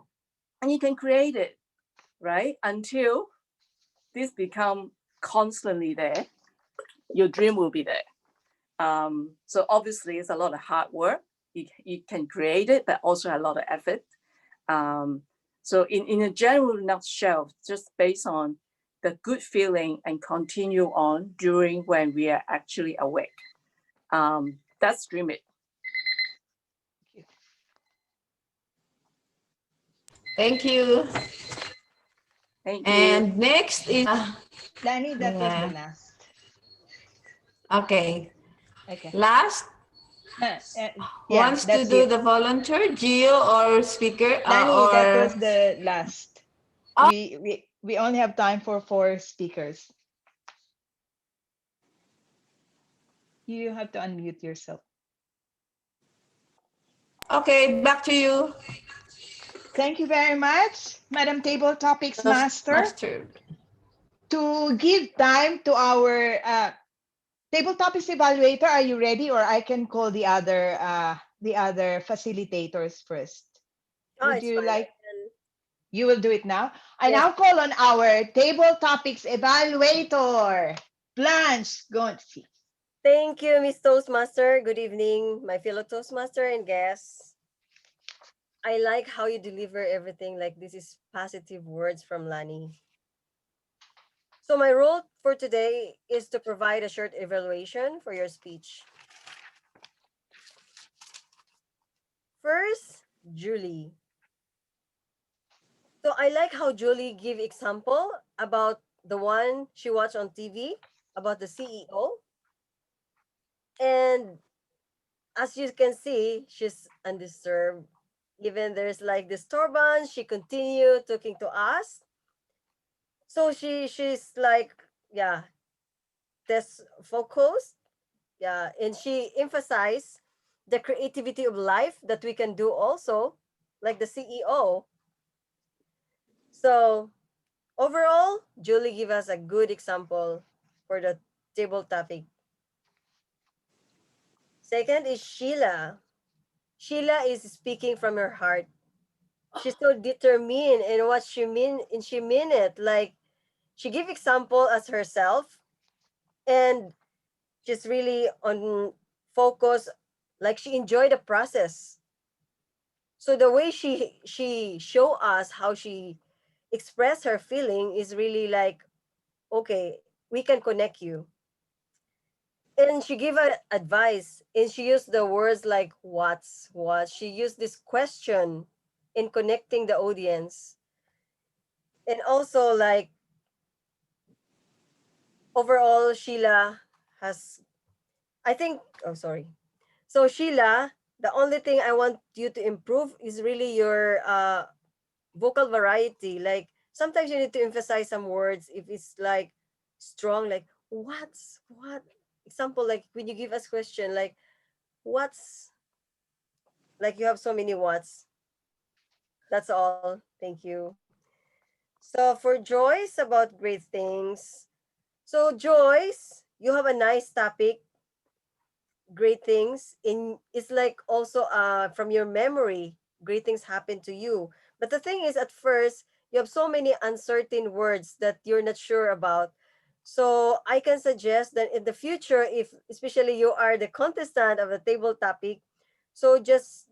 and you can create it, right? Until this become constantly there, your dream will be there. So obviously it's a lot of hard work. You can create it, but also a lot of effort. So in a general nutshell, just based on the good feeling and continue on during when we are actually awake. That's dream it. Thank you. Thank you. And next is Danny, that was yeah. the last. Okay. Okay. Last Yeah, wants to that's do it. the volunteer, Gio or speaker Danny, that or was the last. Oh. We only have time for 4 speakers. You have to unmute yourself. Okay, back to you. Thank you very much, Madam Table Topics Master, to give time to our Table Topics Evaluator. Are you ready, or I can call the other facilitators first? Would It's you fine. like? You will do it now. I now call on our Table Topics Evaluator, Blanche Gonzi. Thank you, Miss Toastmaster. Good evening, my fellow Toastmaster and guests. I like how you deliver everything like this is positive words from Lani. So my role for today is to provide a short evaluation for your speech. First, Julie. So I like how Julie give example about the one she watched on TV about the CEO. And as you can see, she's undisturbed. Even there's like disturbance, she continued talking to us. So she's like, yeah, this focused. Yeah, and she emphasized the creativity of life that we can do also, like the CEO. So overall, Julie give us a good example for the table topic. Second is Sheila. Sheila is speaking from her heart. She's so determined in what she mean, and she mean it. Like she give example as herself, and she's really on focus. Like she enjoyed the process. So the way she show us how she express her feeling is really like, okay, we can connect you. And she gave her advice, and she used the words like what's what. She used this question in connecting the audience. And also like overall Sheila has, I think, oh sorry. So Sheila, the only thing I want you to improve is really your vocal variety. Like sometimes you need to emphasize some words if it's like strong, like what's what. Example, like when you give us question like what's, like you have so many what's. That's all. Thank you. So for Joyce about great things. So Joyce, you have a nice topic, great things in, it's like also from your memory great things happen to you, but the thing is at first you have so many uncertain words that you're not sure about. So I can suggest that in the future, if especially you are the contestant of the table topic, so just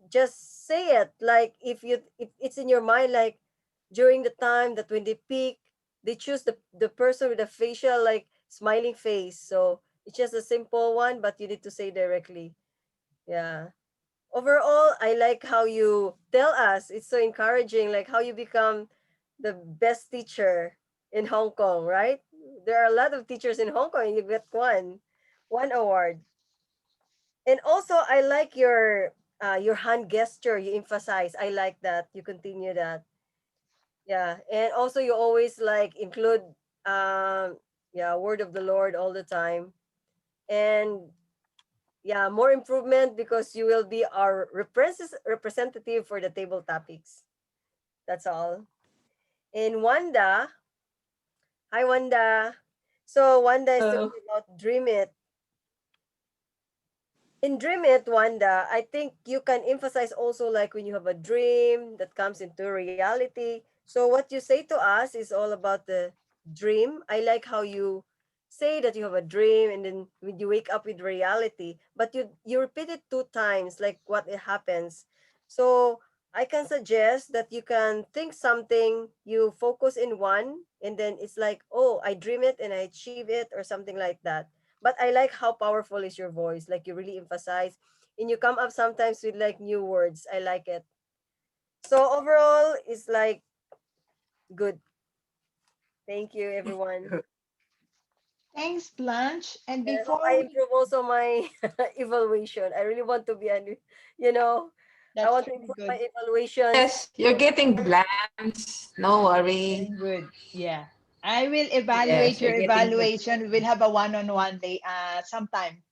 say it, like if it's in your mind, like during the time that when they pick, they choose the person with a facial like smiling face. So it's just a simple one, but you need to say directly. Yeah. Overall, I like how you tell us. It's so encouraging, like how you become the best teacher in Hong Kong, right? There are a lot of teachers in Hong Kong, and you get one award. And also, I like your hand gesture. You emphasize. I like that. You continue that. Yeah, and also you always like include yeah, word of the Lord all the time. And yeah, more improvement because you will be our representative for the table topics. That's all. And Wanda, hi Wanda. So Wanda is talking about Dream It. In Dream It, Wanda, I think you can emphasize also like when you have a dream that comes into reality. So what you say to us is all about the dream. I like how you say that you have a dream and then when you wake up with reality, but you repeat it 2 times, like what it happens. So I can suggest that you can think something, you focus in one, and then it's like, oh, I dream it and I achieve it or something like that. But I like how powerful is your voice. Like you really emphasize and you come up sometimes with like new words. I like it. So overall, it's like good. Thank you, everyone. Thanks, Blanche. And And I hope before I we, improve also my evaluation. I really want to be you know, I that's want to pretty improve my good. evaluations. Yes, you're getting glance. No Very worry. good. Yeah. I will Yes, evaluate you're your getting good. evaluation. We will have a one-on-one day sometime.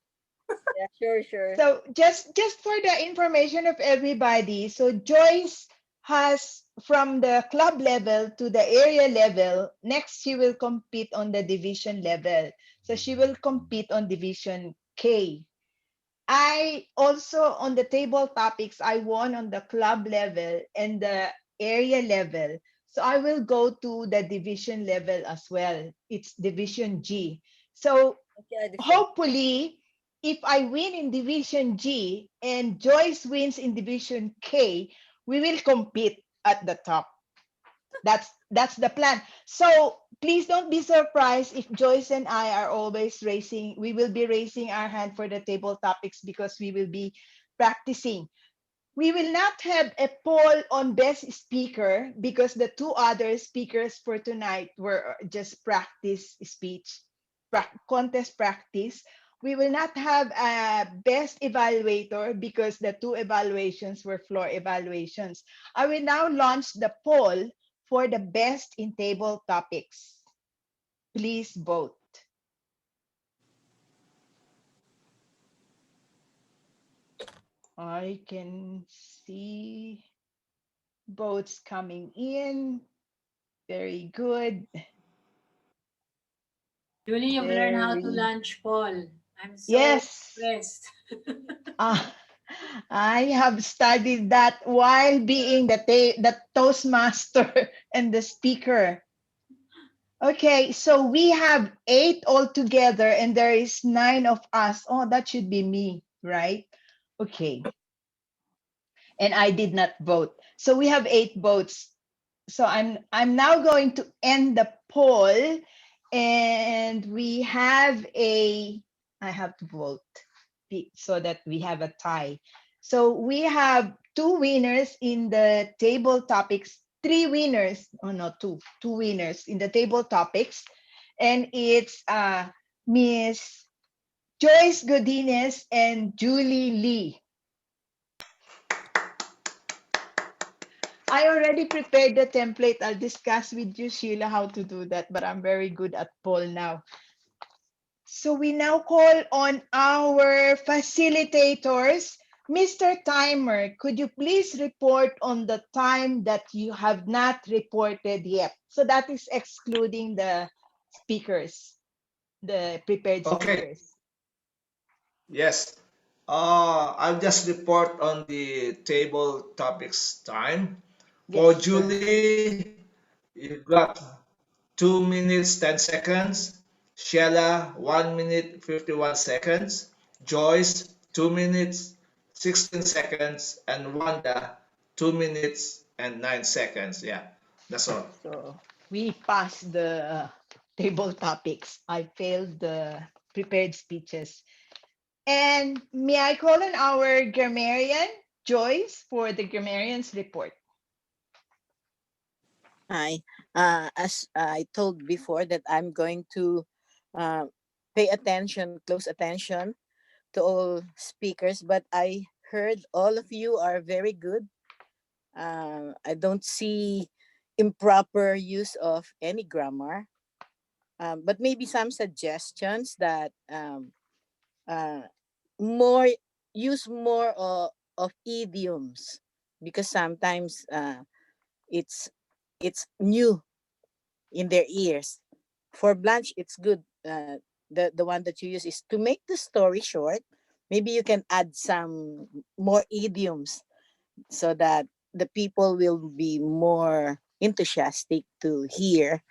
Yeah, sure, sure. So just for the information of everybody, so Joyce has from the club level to the area level. Next, she will compete on the division level. So she will compete on division K. I also on the table topics, I won on the club level and the area level. So I will go to the division level as well. It's division G. So Okay, different. hopefully, if I win in division G and Joyce wins in division K, we will compete at the top. That's the plan. So please don't be surprised if Joyce and I are always raising. We will be raising our hand for the table topics because we will be practicing. We will not have a poll on best speaker because the two other speakers for tonight were just practice speech, contest practice. We will not have a best evaluator because the two evaluations were floor evaluations. I will now launch the poll for the best in table topics. Please vote. I can see votes coming in. Very good. Julie, you've learned how to Very. launch poll. I'm so Yes. impressed. Uh, I have studied that while being the Toastmaster and the speaker. Okay, so we have 8 altogether and there is 9 of us. Oh, that should be me, right? Okay. And I did not vote. So we have 8 votes. So I'm now going to end the poll and we have I have to vote so that we have a tie. So we have 2 winners in the table topics, 3 winners, oh no, 2 winners in the table topics. And it's Miss Joyce Godinez and Julie Lee. I already prepared the template. I'll discuss with you, Sheila, how to do that, but I'm very good at poll now. So we now call on our facilitators. Mr. Timer, could you please report on the time that you have not reported yet? So that is excluding the speakers, the prepared Okay. speakers. Yes. I'll just report on the table topics time. For Yes, sir. Julie, you got 2 minutes 10 seconds. Sheila 1 minute 51 seconds. Joyce 2 minutes 16 seconds. And Wanda 2 minutes and 9 seconds. Yeah, that's all. So we passed the table topics. I failed the prepared speeches. And may I call on our grammarian, Joyce, for the grammarian's report? Hi. As I told before that I'm going to uh, pay attention, close attention to all speakers, but I heard all of you are very good. I don't see improper use of any grammar, but maybe some suggestions that uh, more use more of idioms because sometimes it's it's new in their ears. For Blanche, it's good. The one that you use is to make the story short. Maybe you can add some more idioms so that the people will be more enthusiastic to hear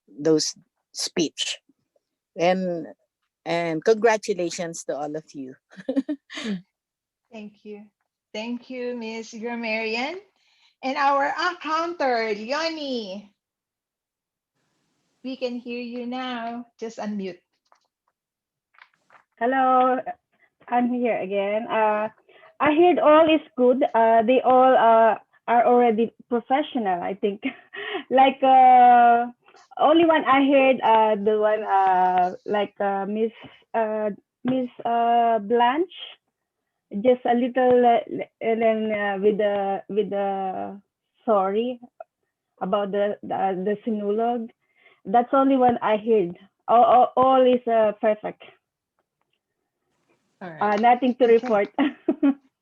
those speech. And and congratulations to all of you. Thank you. Thank you, Miss Grammarian. And our accounter, Leonie. We can hear you now. Just unmute. Hello, I'm here again. I heard all is good. They all are already professional, I think. Like only one I heard, the one like Miss Blanche, just a little, and then with the sorry about the sinulog. That's only one I heard. All is perfect. All right. Nothing to Okay. report.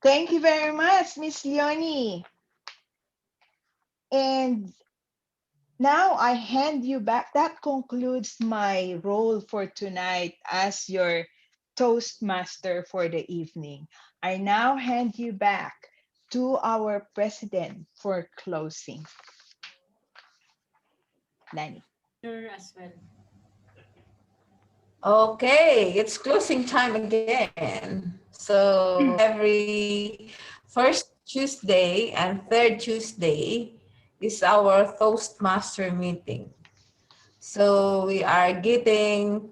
Thank you very much, Miss Leonie. And now I hand you back. That concludes my role for tonight as your Toastmaster for the evening. I now hand you back to our president for closing. Nani. Sure, as well. Okay, it's closing time again. So every first Tuesday and third Tuesday is our Toastmaster meeting. So we are getting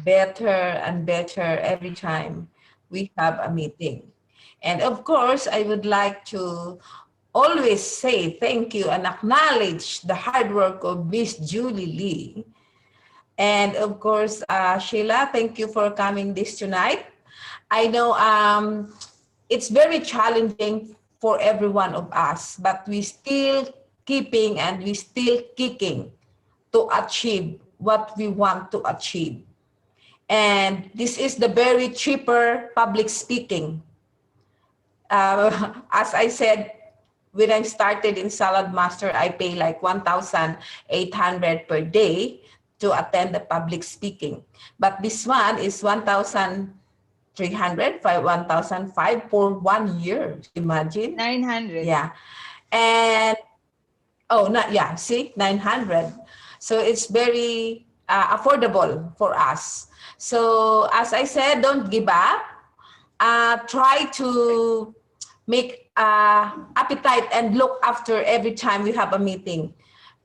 better and better every time we have a meeting. And of course, I would like to always say thank you and acknowledge the hard work of Miss Julie Lee. And of course, Sheila, thank you for coming this tonight. I know it's very challenging for every one of us, but we still keeping and we still kicking to achieve what we want to achieve. And this is the very cheaper public speaking. As I said, when I started in Saladmaster, I pay like 1,800 per day to attend the public speaking. But this one is 1,300, 1,005 for 1 year. Imagine. 900. Yeah. And see, 900. So it's very affordable for us. So as I said, don't give up. Try to make appetite and look after every time we have a meeting.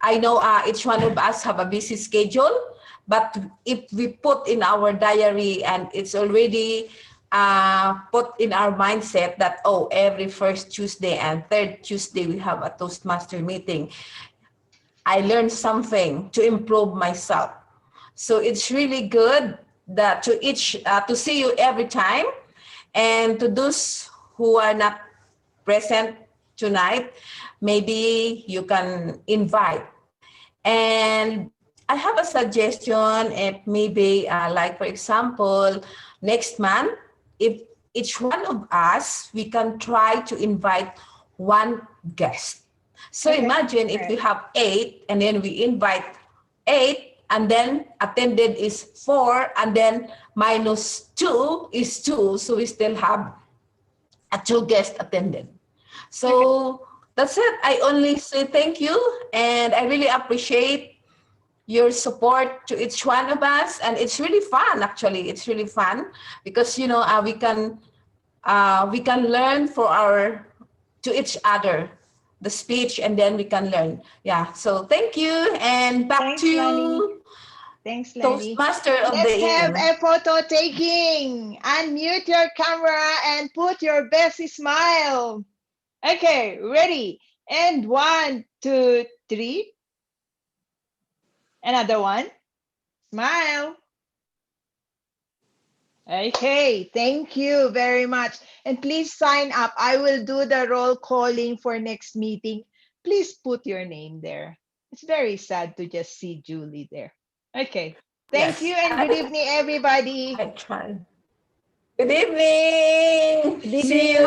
I know each one of us have a busy schedule, but if we put in our diary and it's already put in our mindset that, every first Tuesday and third Tuesday we have a Toastmaster meeting, I learned something to improve myself. So it's really good that to see you every time. And to those who are not present tonight, maybe you can invite. And I have a suggestion, if maybe like for example, next month, if each one of us, we can try to invite one guest. So Okay. imagine if we have 8 and then we invite 8 and then attended is 4 and then minus 2 is 2. So we still have a 2 guests attended. So that's it. I only say thank you and I really appreciate your support to each one of us. And it's really fun, actually. It's really fun because, we can learn to each other the speech and then we can learn. Yeah. So thank you and back Thanks, to you. Lani. Thanks, Lani. Toastmaster of Let's the have evening. a photo taking. Unmute your camera and put your best smile. Okay, ready. And 1, 2, 3. Another one. Smile. Okay, thank you very much. And please sign up. I will do the roll calling for next meeting. Please put your name there. It's very sad to just see Julie there. Okay. Thank Yes. you and good evening, everybody. I tried. Good evening. Good See evening. you.